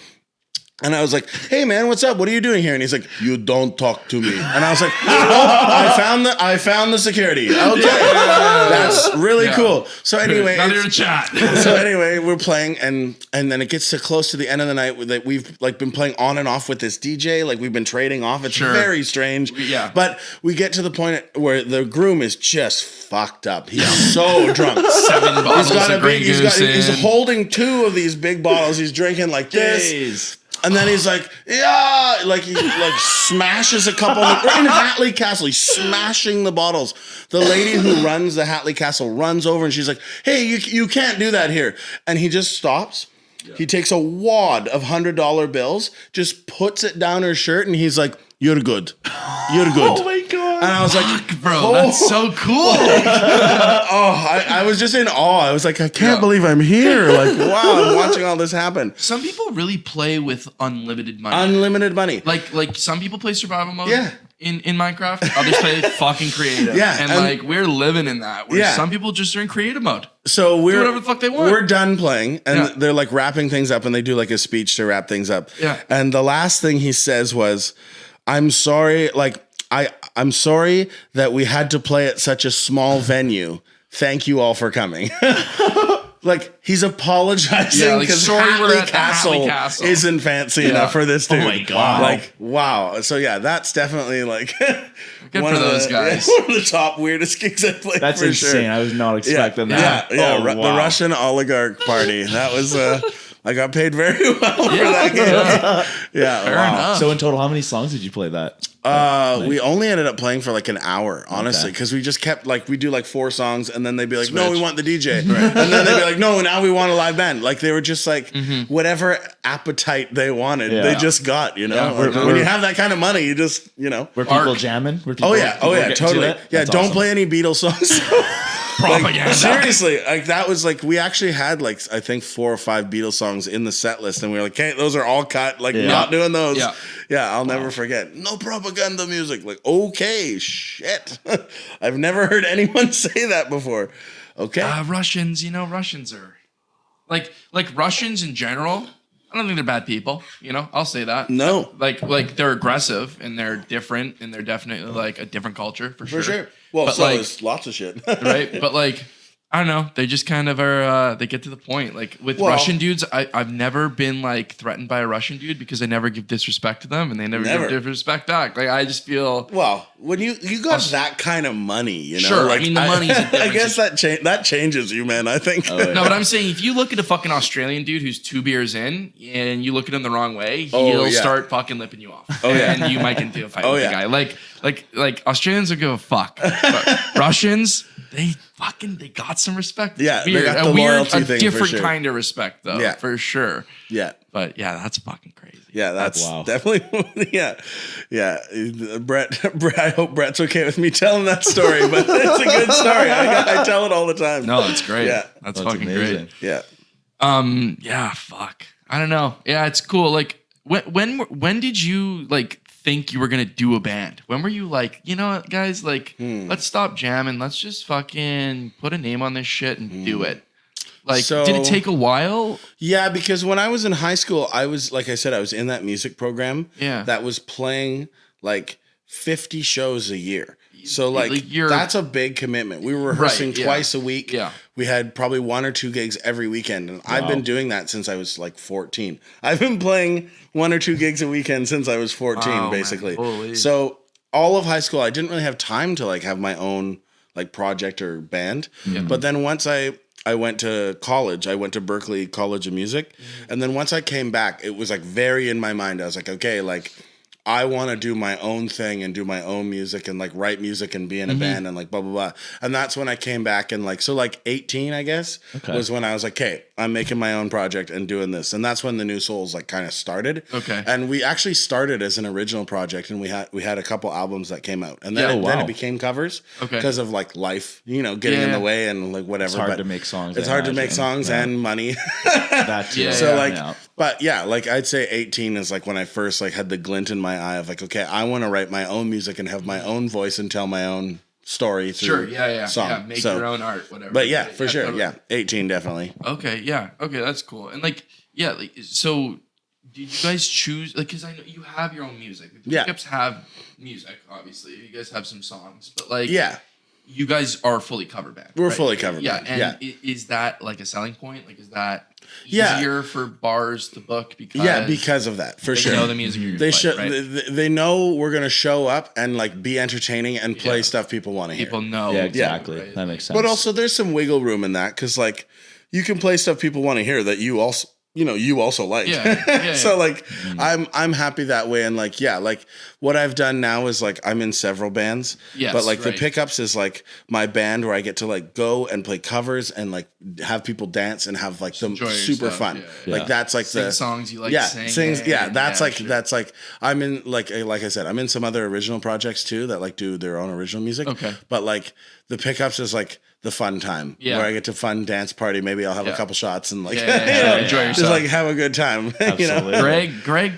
And I was like, hey man, what's up? What are you doing here? And he's like, you don't talk to me. And I was like, oh, I found the security. Okay. That's really cool. So anyway, now you're in chat. So anyway, we're playing, and then it gets to close to the end of the night that we've like been playing on and off with this DJ. Like we've been trading off. It's very strange. Yeah. But we get to the point where the groom is just fucked up. He's so drunk. 7 bottles of Grey Goose. He's holding 2 of these big bottles. He's drinking like this. And then he's like, like he like smashes a couple. We're in Hatley Castle. He's smashing the bottles. The lady who runs the Hatley Castle runs over, and she's like, hey, you can't do that here. And he just stops. He takes a wad of $100 bills, just puts it down her shirt, and he's like, "You're good. You're good." Oh my God. And I was like, bro, that's so cool. I was just in awe. I was like, I can't believe I'm here. Like, wow, I'm watching all this happen. Some people really play with unlimited money. Unlimited money. Like some people play survival mode. Yeah. In Minecraft, others play fucking creative. Yeah, and like we're living in that. Where Yeah. some people just are in creative mode. So Do whatever the fuck they want. We're done playing, and they're like wrapping things up, and they do like a speech to wrap things up. Yeah. And the last thing he says was, "I'm sorry, like I'm sorry that we had to play at such a small venue. Thank you all for coming." Like he's apologizing because Hatley Castle isn't fancy enough for this dude. Oh my God. Like wow. So yeah, that's definitely like Good for those guys. One of the top weirdest gigs I played. That's for insane. Sure. I was not expecting that. Yeah. Oh, wow. The Russian oligarch party. That was I got paid very well for that game. Yeah. Fair enough. So in total, how many songs did you play that? We only ended up playing for like an hour, honestly, because we just kept like we do like 4 songs, and then they'd be like, "No, we want the DJ," and then they'd be like, "No, now we want a live band." Like they were just like whatever appetite they wanted, they just got. You know, Yeah, when you have that kind of money, you just Were people jamming? Were people, Oh yeah, totally. Yeah, That's don't awesome. play any Beatles songs. Propaganda. Seriously, like that was like we actually had like I think 4 or 5 Beatles songs in the set list, and we were like, "Okay, those are all cut. Like not doing those." Yeah, I'll never forget. No propaganda music. Like okay, shit. I've never heard anyone say that before. Okay, Russians. You know, Russians are like Russians in general. I don't think they're bad people. You know, I'll say that. No, like they're aggressive and they're different and they're definitely like a different culture for sure. Well, but so like, is lots of shit. right? But like, I don't know. They just kind of are. They get to the point. Like with Russian dudes, I've never been like threatened by a Russian dude because I never give disrespect to them and they never give disrespect back. Like I just feel. Well, when you got that kind of money, you know, sure. like, I mean, the money's. I guess that changes you, man. I think. No, but I'm saying if you look at a fucking Australian dude who's 2 beers in and you look at him the wrong way, he'll start fucking lipping you off. And you might get into a fight with the guy. Like Australians don't give a fuck. But Russians, they got some respect. Yeah, they got the loyalty thing, different for sure. kind of respect though. Yeah. For sure. Yeah. But yeah, that's fucking crazy. Yeah, that's definitely yeah. Brett, I hope Brett's okay with me telling that story, but it's a good story. I tell it all the time. No, it's great. Yeah, that's fucking amazing. Great. Yeah. Yeah. Fuck. I don't know. Yeah, it's cool. Like when did you like think you were gonna do a band? When were you like, you know what, guys, like let's stop jamming. Let's just fucking put a name on this shit and do it. Like, did it take a while? Yeah, because when I was in high school, I was, like I said, I was in that music program that was playing like 50 shows a year. So like that's a big commitment. We were rehearsing twice a week. Yeah. We had probably 1 or 2 gigs every weekend. And I've been doing that since I was like 14. I've been playing 1 or 2 gigs a weekend since I was 14, basically. So all of high school, I didn't really have time to like have my own like project or band. Yeah. But then once I went to college. I went to Berkeley College of Music. And then once I came back, it was like very in my mind. I was like, okay, like I want to do my own thing and do my own music and like write music and be in a band and like blah, blah, blah. And that's when I came back and like, so like 18, I guess, was when I was like, okay, I'm making my own project and doing this. And that's when the New Souls like kind of started. Okay. And we actually started as an original project and we had a couple albums that came out. And then, then it became covers because of like life, you know, getting in the way and like whatever. It's hard to make songs. It's hard to make songs and money. That's so like, but yeah, like I'd say 18 is like when I first like had the glint in my eye of like, okay, I want to write my own music and have my own voice and tell my own story through song. Yeah, make your own art, whatever. But yeah, for sure. Totally. Yeah, 18 definitely. Okay, yeah. Okay, that's cool. And like, yeah, like so did you guys choose like cuz I know you have your own music. The Pickups have music, obviously. You guys have some songs, but like you guys are a fully cover band. We're fully covered band. Yeah, and is that like a selling point? Like is that easier for bars to book because of that, for sure. They know the music you're they play, right? They know we're gonna show up and like be entertaining and play stuff people want to hear. People know. Yeah, exactly. Right? That makes sense. But also there's some wiggle room in that because like you can play stuff people want to hear that you you also like. So like, I'm happy that way. And like, like what I've done now is like, I'm in several bands, but like the pickups is like my band where I get to like go and play covers and like have people dance and have like them super fun. Like that's like sing songs you like. Sings. That's like, I'm in like I said, I'm in some other original projects too that like do their own original music. Okay. But like the pickups is like the fun time where I get to fun dance party. Maybe I'll have a couple shots and like enjoy yourself. Just like have a good time. Greg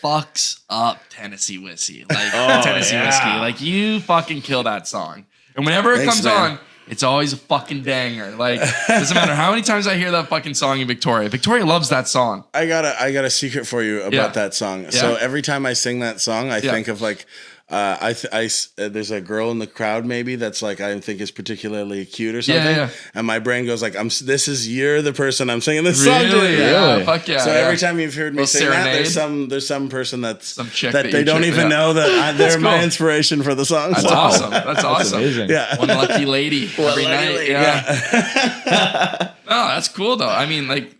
fucks up Tennessee whiskey. Like Tennessee whiskey. Like you fucking kill that song. And whenever it comes on, it's always a fucking banger. Like doesn't matter how many times I hear that fucking song in Victoria. Victoria loves that song. I got a secret for you about that song. Yeah. So every time I sing that song, I think of like there's a girl in the crowd maybe that's like I think is particularly cute or something, and my brain goes like you're the person I'm singing this song to. Really? Fuck yeah! So every time you've heard me sing that, there's some person that's some chick that they don't even know that they're my inspiration for the song. That's awesome. That's awesome. Amazing. Yeah, one lucky lady every night. Yeah. No, that's cool though. I mean, like.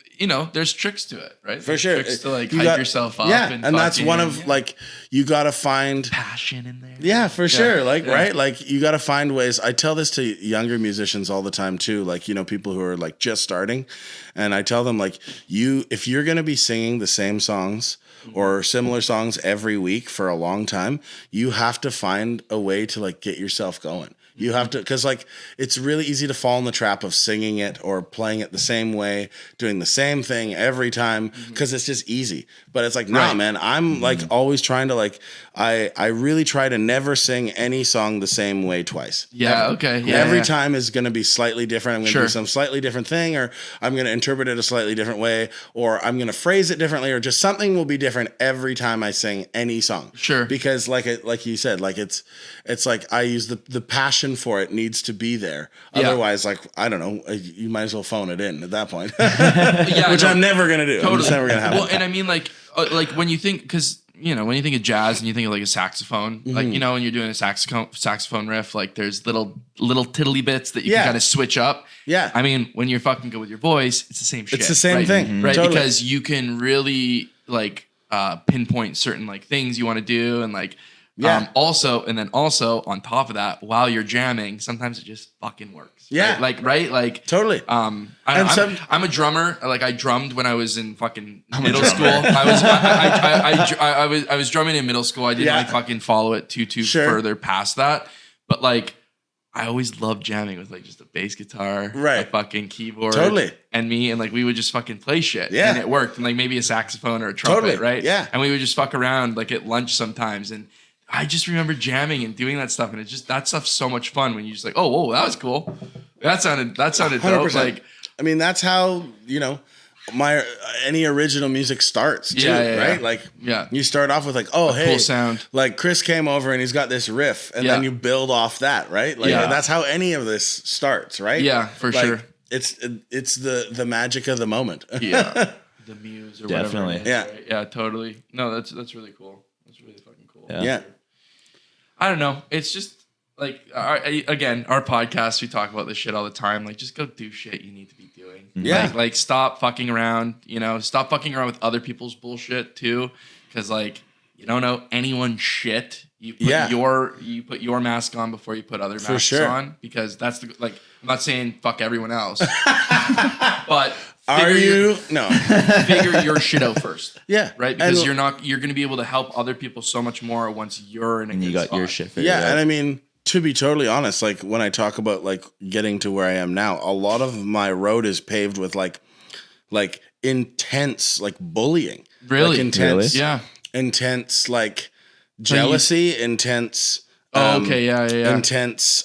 There's tricks to it, right? For sure. Tricks to like hype yourself up. Yeah, and that's one of like you got to find passion in there. Yeah, for sure. Like right, like you got to find ways. I tell this to younger musicians all the time too. Like people who are like just starting, and I tell them like if you're gonna be singing the same songs or similar songs every week for a long time, you have to find a way to like get yourself going. You have to, because like it's really easy to fall in the trap of singing it or playing it the same way, doing the same thing every time because it's just easy. But it's like, nah, man, I'm like always trying to like, I really try to never sing any song the same way twice. Yeah, ever. okay. Yeah, every time is going to be slightly different. I'm going to do some slightly different thing, or I'm going to interpret it a slightly different way, or I'm going to phrase it differently, or just something will be different every time I sing any song. Sure. Because like you said, like it's like I use the passion for it needs to be there. Otherwise, like, I don't know, you might as well phone it in at that point. Which I'm never going to do. Totally. It's never going to happen. Well, and I mean, like when you think, because, when you think of jazz and you think of like a saxophone, like, when you're doing a saxophone riff, like there's little tiddly bits that you can kind of switch up. Yeah. I mean, when you're fucking good with your voice, it's the same shit. It's the same thing. Right. Totally. Because you can really like pinpoint certain like things you want to do and like, also on top of that, while you're jamming, sometimes it just fucking works. Yeah. Right? Like totally. I'm a drummer. Like I drummed when I was in fucking middle school. I was drumming in middle school. I didn't like fucking follow it too further past that. But like I always loved jamming with like just a bass guitar, a fucking keyboard, and me, and like we would just fucking play shit, and it worked. And like maybe a saxophone or a trumpet, right? Yeah. And we would just fuck around like at lunch sometimes, and I just remember jamming and doing that stuff, and it's just that stuff's so much fun when you just like, oh, whoa, that was cool. That sounded 100%. Dope. Like, I mean, that's how any original music starts too, right? Like, you start off with like, oh, hey, cool sound. Like Chris came over and he's got this riff, and then you build off that, right? Like that's how any of this starts, right? Yeah, for sure. It's the magic of the moment. The muse or definitely. Whatever. Yeah, yeah, totally. No, that's really cool. That's really fucking cool. Yeah. I don't know. It's just like our podcast. We talk about this shit all the time. Like, just go do shit you need to be doing. Yeah. Like stop fucking around. Stop fucking around with other people's bullshit too. Because like you don't know anyone's shit. You put your mask on before you put other masks on. Because that's I'm not saying fuck everyone else, but. Figure your shit out first. Yeah. Right? Because you're going to be able to help other people so much more once you're in a good spot. Your shit figured out. And I mean, to be totally honest, like when I talk about like getting to where I am now, a lot of my road is paved with like intense like bullying. Really? Like intense. Really? Yeah. Intense like jealousy, intense intense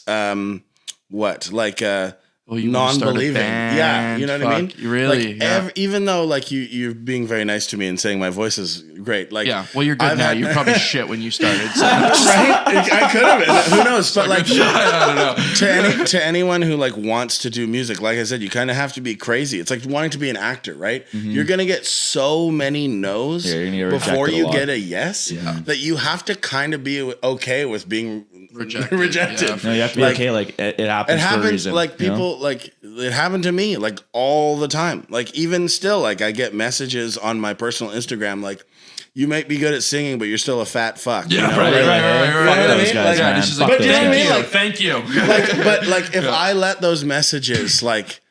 non-believing. Yeah, you know what I mean? Really? Like even though like you're being very nice to me and saying my voice is great. Like well, you're good now. You're probably shit when you started. So. Right? I could have been. Who knows? But like I don't know. to anyone who like wants to do music, like I said, you kind of have to be crazy. It's like wanting to be an actor, right? Mm-hmm. You're gonna get so many no's before you get a yes that you have to kind of be okay with being rejected. Yeah. No, you have to be okay. Like it happens. It happens. For a reason, like people, like it happened to me like all the time. Like even still, like I get messages on my personal Instagram like, you might be good at singing, but you're still a fat fuck. Yeah, you know? right. You know what I mean? Guys, Yeah, man. But you know what I mean? Like, thank you. But like if I let those messages like,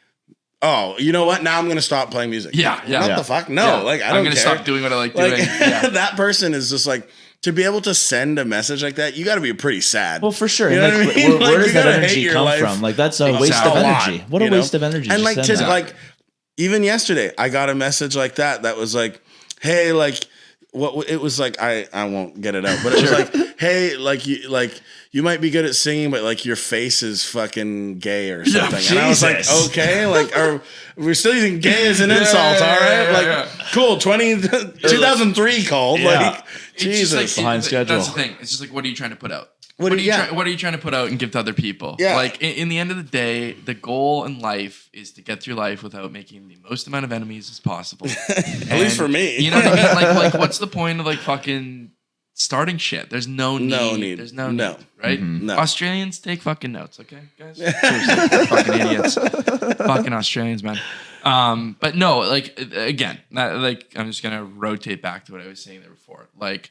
oh, you know what? Now I'm gonna stop playing music. Yeah. What the fuck? No, like I don't I'm gonna care. stop doing what I like doing. That person is just like, to be able to send a message like that, you got to be pretty sad. Well, for sure. You know and like, what I mean? where Like, does you that gotta energy hate your come life from? Like that's a waste of energy. What a waste of energy. And like to send that. like even yesterday, I got a message like that was like, hey, like what it was like. I won't get it out, but it was like, hey, like you might be good at singing, but like your face is fucking gay or something. And I was like, okay, like we're still using gay as an insult, all right? Cool. 2003 called. Like Jesus, behind schedule. That's the thing. It's just like, what are you trying to put out? What are you trying to put out and give to other people? Yeah. Like in the end of the day, the goal in life is to get through life without making the most amount of enemies as possible. At least for me. You know what I mean? Like what's the point of like fucking starting shit? There's no need. There's no need, right? Mm-hmm. No. Australians, take fucking notes, okay, guys? Seriously, fucking idiots. Fucking Australians, man. But no, like again, like I'm just gonna rotate back to what I was saying there before. Like,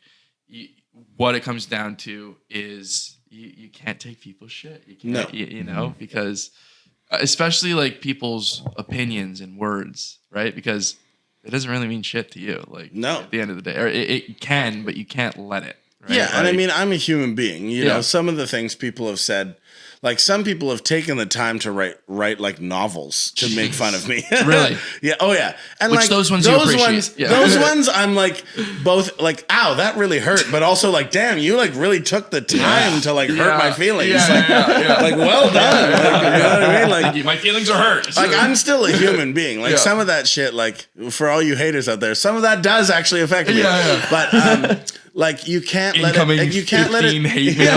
what it comes down to is you can't take people's shit. You can't, you know, because especially like people's opinions and words, right? Because it doesn't really mean shit to you. Like, at the end of the day, or it can, but you can't let it. Right? Yeah, like, and I mean, I'm a human being. You know, some of the things people have said. Like some people have taken the time to write like novels to make fun of me. Really? Yeah. Oh yeah. And which like those ones, those ones, I'm like both like, ow, that really hurt, but also like, damn, you like really took the time to like hurt my feelings. Like, well done. Like, you know what I mean? Like my feelings are hurt. Like I'm still a human being. Like some of that shit, like for all you haters out there, some of that does actually affect me. But like you can't let it. You can't let it. Hate mail.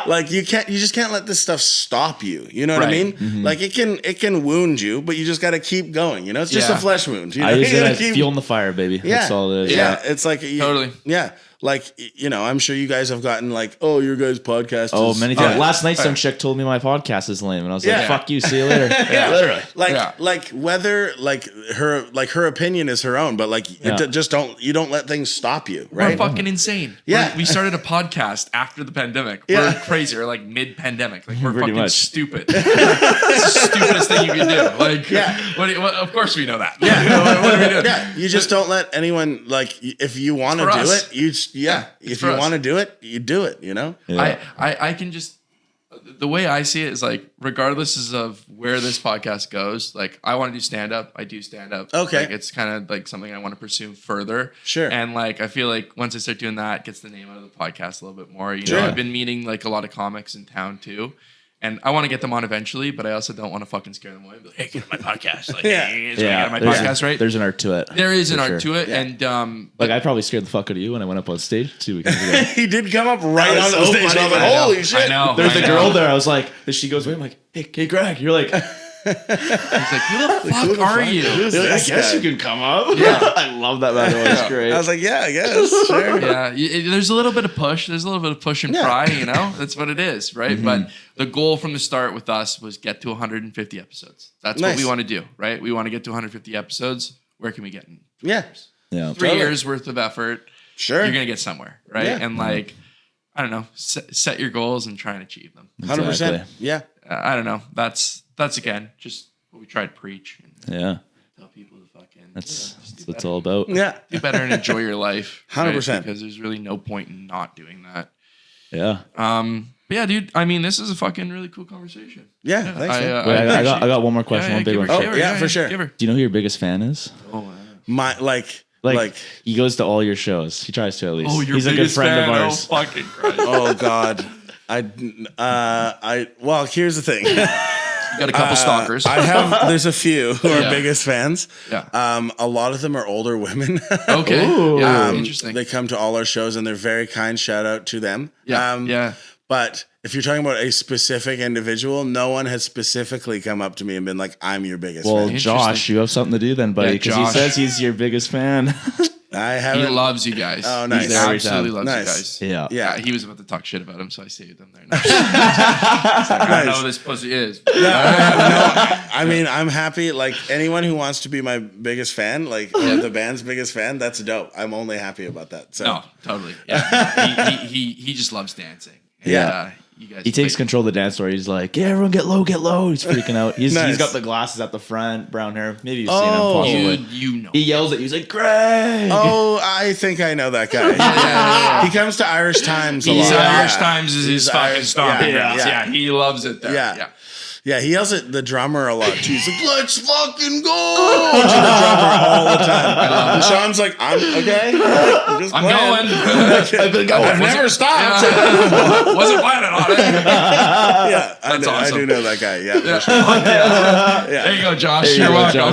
Like you just can't let this stuff stop you. You know what I mean? Mm-hmm. Like it can wound you, but you just got to keep going. You know, it's just a flesh wound. You know? I use it as fuel in the fire, baby. Yeah. That's all it is. Yeah, it's like totally. Yeah. Like, you know, I'm sure you guys have gotten like, oh, your guys' podcast is... Oh, many times. Last night, some chick told me my podcast is lame, and I was like, fuck you, see you later. Literally. Like whether, like her opinion is her own, but like, you don't let things stop you, right? We're fucking insane. Yeah. We started a podcast after the pandemic. We're crazy. We're like mid-pandemic. Like, we're fucking stupid. It's the stupidest thing you can do. Like, of course we know that. Yeah. What are we doing? Yeah. You just don't let anyone, like, if you want to do it, if you want to do it, you do it, you know? Yeah. I can just, the way I see it is like, regardless of where this podcast goes, like I want to do stand-up, I do stand-up. Okay. Like, it's kind of like something I want to pursue further. Sure. And like, I feel like once I start doing that, it gets the name out of the podcast a little bit more. You know, I've been meeting like a lot of comics in town too. And I want to get them on eventually, but I also don't want to fucking scare them away. Like, hey, get on my podcast. Like, get on my podcast, right? There's an art to it. There is an art to it. And like I probably scared the fuck out of you when I went up on stage 2 weekends ago. He did come up right on the stage. I was like, holy shit. I know. There's a girl there. I was like, she goes away. I'm like, hey, Greg. You're like... He's like, who the fuck are you? I guess you can come up. Yeah. I love that, by the way. It's great. I was like, yeah, I guess. Sure. Yeah. There's a little bit of push. There's a little bit of push and pry, you know? That's what it is, right? Mm-hmm. But the goal from the start with us was get to 150 episodes. That's what we want to do, right? We want to get to 150 episodes. Where can we get in 3 years? Yeah. 3 years worth of effort. Sure. You're going to get somewhere, right? Yeah. And like, I don't know, set your goals and try and achieve them. 100%. Yeah. I don't know. That's again just what we try to preach. And tell people to fucking. That's what it's all about. Yeah. Do better and enjoy your life. 100%. Right? Because there's really no point in not doing that. Yeah. But yeah, dude. I mean, this is a fucking really cool conversation. Yeah. Thanks. I got one more question. One big one. For sure. Do you know who your biggest fan is? Oh, my like he goes to all your shows. He tries to at least. Oh, you're He's a good friend of ours. Oh, fucking Christ. Oh God. Well, here's the thing. You got a couple stalkers. There's a few who are biggest fans. Yeah. A lot of them are older women. Okay. Yeah, interesting. They come to all our shows and they're very kind. Shout out to them. Yeah. But if you're talking about a specific individual, no one has specifically come up to me and been like, I'm your biggest fan. Well, Josh, you have something to do then, buddy, because he says he's your biggest fan. I haven't. He loves you guys. Oh, nice. He absolutely loves you guys. Yeah. He was about to talk shit about him, so I saved him there. I know who this pussy is. I mean, I'm happy. Like anyone who wants to be my biggest fan, like or the band's biggest fan, that's dope. I'm only happy about that. So. No, totally. Yeah. he just loves dancing. Yeah. You guys he takes control of the dance floor. He's like, yeah, everyone get low. He's freaking out. He's got the glasses at the front, brown hair. Maybe you've seen him. Possibly. You know. He yells at you. He's like, Greg. Oh, I think I know that guy. He comes to Irish Times a lot. Irish Times is his fucking stomping grounds. Yeah, he loves it there. Yeah, he yells at the drummer a lot too. He's like, "Let's fucking go!" to the drummer all the time. And Sean's like, "I'm okay. I'm going. I've never stopped. Wasn't planning on it." Yeah, that's awesome. I do know that guy. Yeah, for sure. There you go, Josh. You're welcome.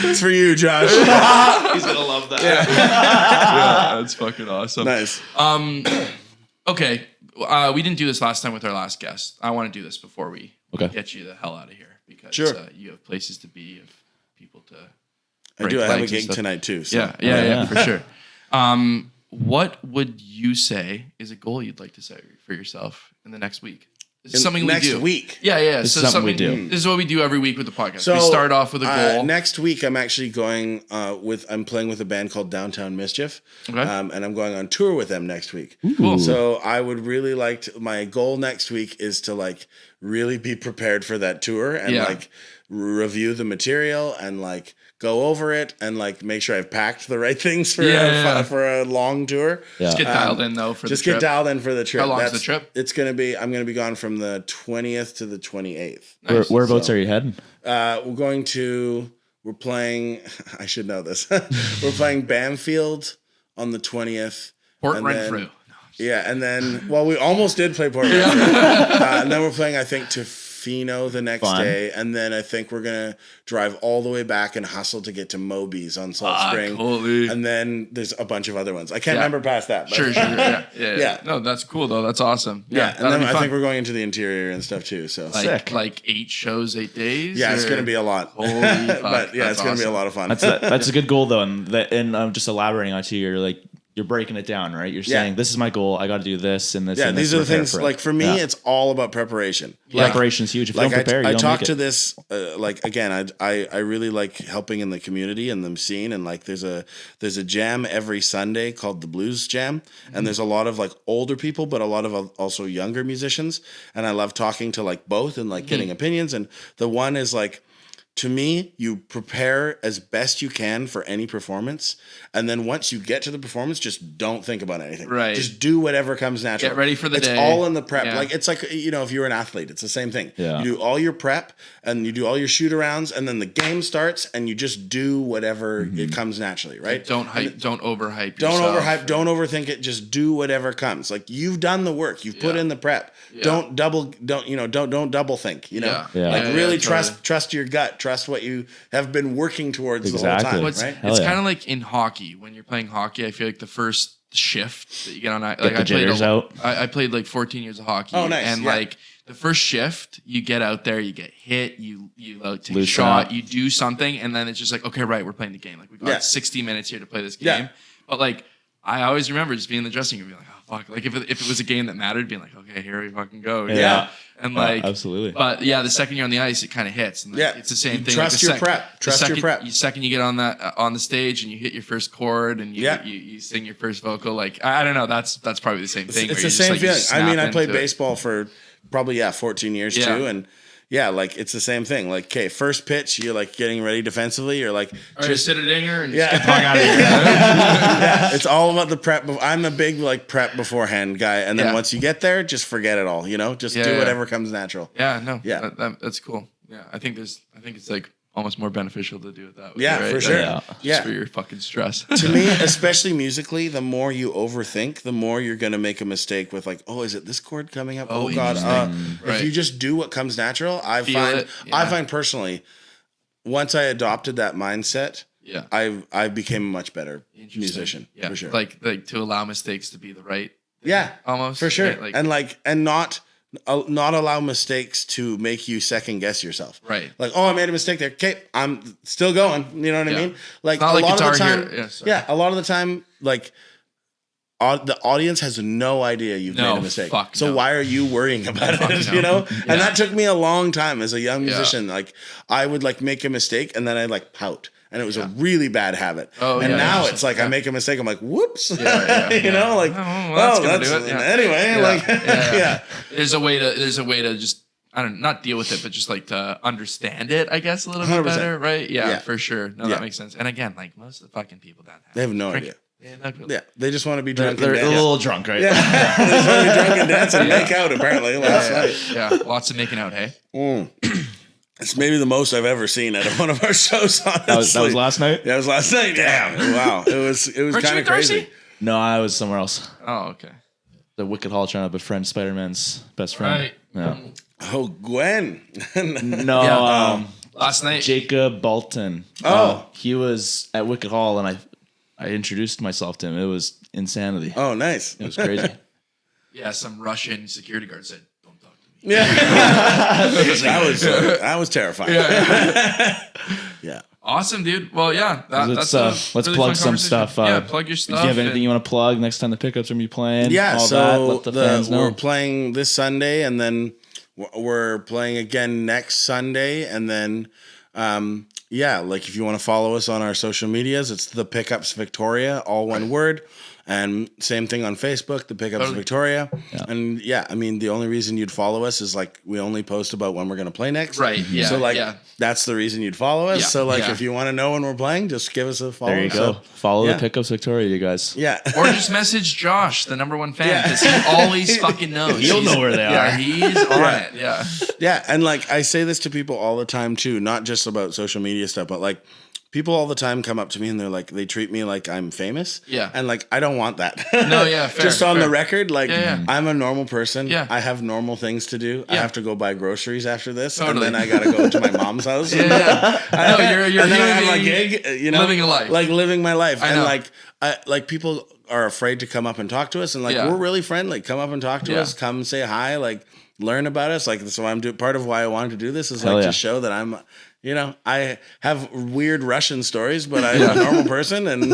It's for you, Josh. He's gonna love that. Yeah, that's fucking awesome. Nice. Okay. We didn't do this last time with our last guest. I want to do this before we get you the hell out of here because you have places to be, you have people to. I do. I have a gig tonight too. So. Yeah, for sure. What would you say is a goal you'd like to set for yourself in the next week? It's something we do. Next week. Yeah. This is something we do. This is what we do every week with the podcast. So, we start off with a goal. Next week, I'm actually going I'm playing with a band called Downtown Mischief. Okay. And I'm going on tour with them next week. Cool. So I would really like to, my goal next week is to like really be prepared for that tour and like review the material and like go over it and like make sure I've packed the right things for a long tour. Yeah. Just get dialed in though for the trip. Get dialed in for the trip. How long's the trip? I'm gonna be gone from the 20th to the 28th. Nice. Whereabouts are you heading? We're playing I should know this. We're playing Bamfield on the 20th. Port Renfrew. Yeah, and then we almost did play Port Renfrew. And then we're playing I think to Fino the next day, and then I think we're gonna drive all the way back and hustle to get to Moby's on Salt Spring, and then there's a bunch of other ones. I can't remember past that. But. Sure. Yeah. No, that's cool though. That's awesome. Yeah, and then I think we're going into the interior and stuff too. So like 8 shows, 8 days. Yeah, it's gonna be a lot. Holy fuck, but yeah, it's gonna be a lot of fun. That's a good goal though, and I'm just elaborating on you're breaking it down, right? You're saying this is my goal. I got to do this and this. Yeah, and these are the things. Like for me, it's all about preparation. Preparation is huge. If you don't prepare, I talk to this. Again, I really like helping in the community and the scene. And like there's a jam every Sunday called the Blues Jam, and there's a lot of like older people, but a lot of also younger musicians. And I love talking to like both and like getting opinions. And the one is like. To me, you prepare as best you can for any performance. And then once you get to the performance, just don't think about anything. Right. Just do whatever comes natural. Get ready for the day. It's all in the prep. Yeah. Like, it's like, if you're an athlete, it's the same thing. Yeah. You do all your prep and you do all your shoot arounds and then the game starts and you just do whatever it comes naturally, right? Don't overhype Don't yourself. Don't overthink it. Just do whatever comes. Like you've done the work. You've put in the prep. Yeah. Don't double think, really trust your gut. Trust what you have been working towards the whole time, right? It's kind of like in hockey. When you're playing hockey, I feel like the first shift that you get on, I played like 14 years of hockey. Oh, nice. And like the first shift, you get out there, you get hit, you take a shot, you do something, and then it's just like, okay, right, we're playing the game. Like we've got 60 minutes here to play this game. Yeah. But like I always remember just being in the dressing room, being like, oh fuck. Like if it was a game that mattered, being like, okay, here we fucking go. Yeah. And like absolutely. But yeah, the second you're on the ice, it kind of hits. And like, it's the same thing. Trust your prep. The second you get on the stage and you hit your first chord and you sing your first vocal, like I don't know, that's probably the same thing. It's the same feeling. I mean, I played baseball for probably 14 years too, and like it's the same thing. Like, okay, first pitch, you're like getting ready defensively. You're like, just hit a dinger and just get the fuck out of here. It's all about the prep. I'm a big like prep beforehand guy, and then once you get there, just forget it all. Just do whatever comes natural. Yeah, no, that's cool. Yeah, I think it's like almost more beneficial to do it that way. Yeah, right? for sure. Just for your fucking stress. To me, especially musically, the more you overthink, the more you're going to make a mistake with like, is it this chord coming up? Oh God. If you just do what comes natural, I find personally, once I adopted that mindset, I became a much better musician. Yeah. For sure. Like to allow mistakes to be the right. Yeah. Almost. For sure. Right? And not not allow mistakes to make you second guess yourself. Right. Like, oh, I made a mistake there. Okay, I'm still going. You know what I mean? Like, not a like lot of the Guitar time, Hero. a lot of the time, like, the audience has no idea you've made a mistake. So why are you worrying about it? You know? Yeah. And that took me a long time as a young musician. Like, I would like make a mistake and then I'd like pout. And it was a really bad habit. Now it's like I make a mistake. I'm like, whoops. You know, like, that's do it. Anyway, like, There's a way to just, I don't know, not deal with it, but just like to understand it, I guess, a little bit better, right? Yeah, for sure. No, that makes sense. And again, like most of the fucking people down there, they have no idea. Yeah, they just want to be drunk. They're a little drunk, right? Yeah, they just want to be drunk and dance and make out. Apparently, last night. Yeah, lots of making out. Hey. It's maybe the most I've ever seen at one of our shows. Honestly, that was last night. Yeah, it was last night. Damn! Wow, it was kind of crazy. No, I was somewhere else. Oh, okay. The Wicked Hall trying to befriend Spider-Man's best friend. Right. Yeah. Oh, Gwen. No. Last night, Jacob Bolton. He was at Wicked Hall, and I introduced myself to him. It was insanity. Oh, nice. It was crazy. Yeah, some Russian security guard said, "Don't talk to me." Yeah, that was terrifying. Yeah. Awesome, dude. Well, yeah, let's really plug some stuff. Plug your stuff. Do you have anything you want to plug next time the pickups are going to be playing? Yeah, all so that? Let the fans know. We're playing this Sunday, and then we're playing again next Sunday, and then like if you want to follow us on our social medias, it's the Pickups Victoria, all one word. And same thing on Facebook, the Pickups Victoria. Yeah. And I mean, the only reason you'd follow us is like we only post about when we're going to play next. Right. Yeah. So that's the reason you'd follow us. Yeah. So if you want to know when we're playing, just give us a follow. There you go. Follow the Pickups Victoria, you guys. Yeah. Or just message Josh, the #1 fan, because he always fucking knows. He'll know where they are. Yeah, he's on it. Yeah. Yeah. And like I say this to people all the time too, not just about social media stuff, but like people all the time come up to me and they're like, they treat me like I'm famous. Yeah. And like, I don't want that. No, yeah, fair. Just on the record, like, I'm a normal person. Yeah. I have normal things to do. Yeah. I have to go buy groceries after this. Totally. And then I got to go to my mom's house. You're and then I have my gig, living a life. Like living my life. I know. And like people are afraid to come up and talk to us. And like, we're really friendly. Come up and talk to us. Come say hi. Like, learn about us. Like, so part of why I wanted to do this is to show that I'm, I have weird Russian stories, but I'm a normal person, and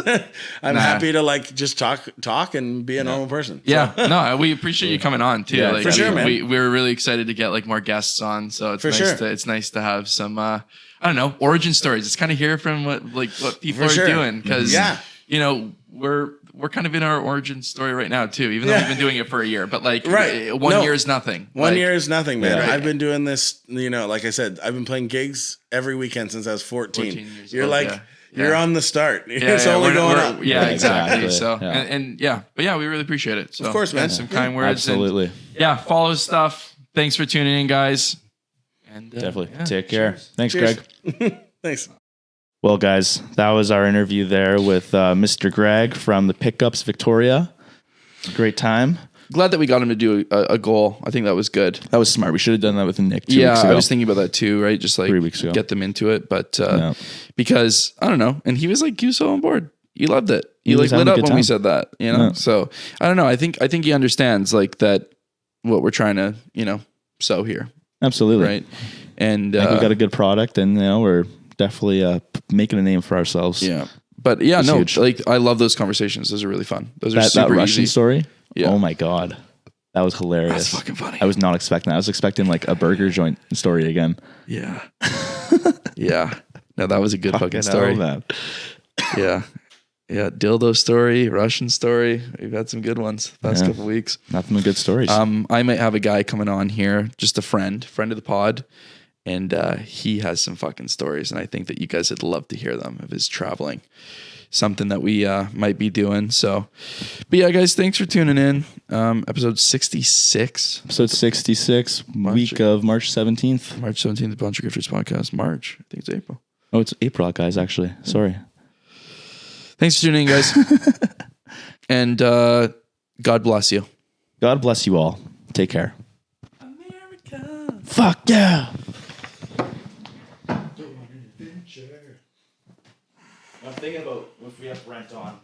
I'm happy to like just talk and be a normal person. Yeah, no, we appreciate you coming on too. Yeah, like, for sure, man. We're really excited to get like more guests on. So it's it's nice to have some I don't know, origin stories. It's kind of hear from what people are doing, because we're kind of in our origin story right now too, even though we've been doing it for a year. But like 1 year is nothing. 1 year is nothing, man. I've been doing this, like I said, I've been playing gigs every weekend since I was 14 you're old, you're on the start. It's only going up. Yeah, exactly. So but we really appreciate it. So of course, man. Some kind words. Absolutely. And, follow his stuff. Thanks for tuning in, guys. And definitely take care. Cheers. Thanks, Cheers. Greg. Thanks. Well, guys, that was our interview there with Mr. Greg from the Pickups Victoria. Great time. Glad that we got him to do a goal. I think that was good. That was smart. We should have done that with Nick 2 weeks ago. I was thinking about that too, right? Just like 3 weeks ago. Get them into it. But because, I don't know. And he was so on board. He loved it. He like lit up when we said that, Yeah. So, I don't know. I think he understands like that what we're trying to, sow here. Absolutely. Right. And I think we got a good product, and we're definitely making a name for ourselves. Yeah. But huge. Like I love those conversations. Those are really fun. Those are super that Russian easy. Story. Yeah. Oh my God. That was hilarious. That's fucking funny. I was not expecting that. I was expecting like a burger joint story again. Yeah. Yeah. No, that was a good fucking story. Yeah. Yeah. Dildo story, Russian story. We've had some good ones the past couple weeks. Nothing but good stories. I might have a guy coming on here, just a friend of the pod. And he has some fucking stories. And I think that you guys would love to hear them of his traveling. Something that we might be doing. So, but yeah, guys, thanks for tuning in. Episode 66. Episode 66, week of March 17th. March 17th, the Buncha Grifters podcast. March. I think it's April. Oh, it's April, guys, actually. Sorry. Thanks for tuning in, guys. And God bless you. God bless you all. Take care. America. Fuck yeah. I'm thinking about if we have rent on.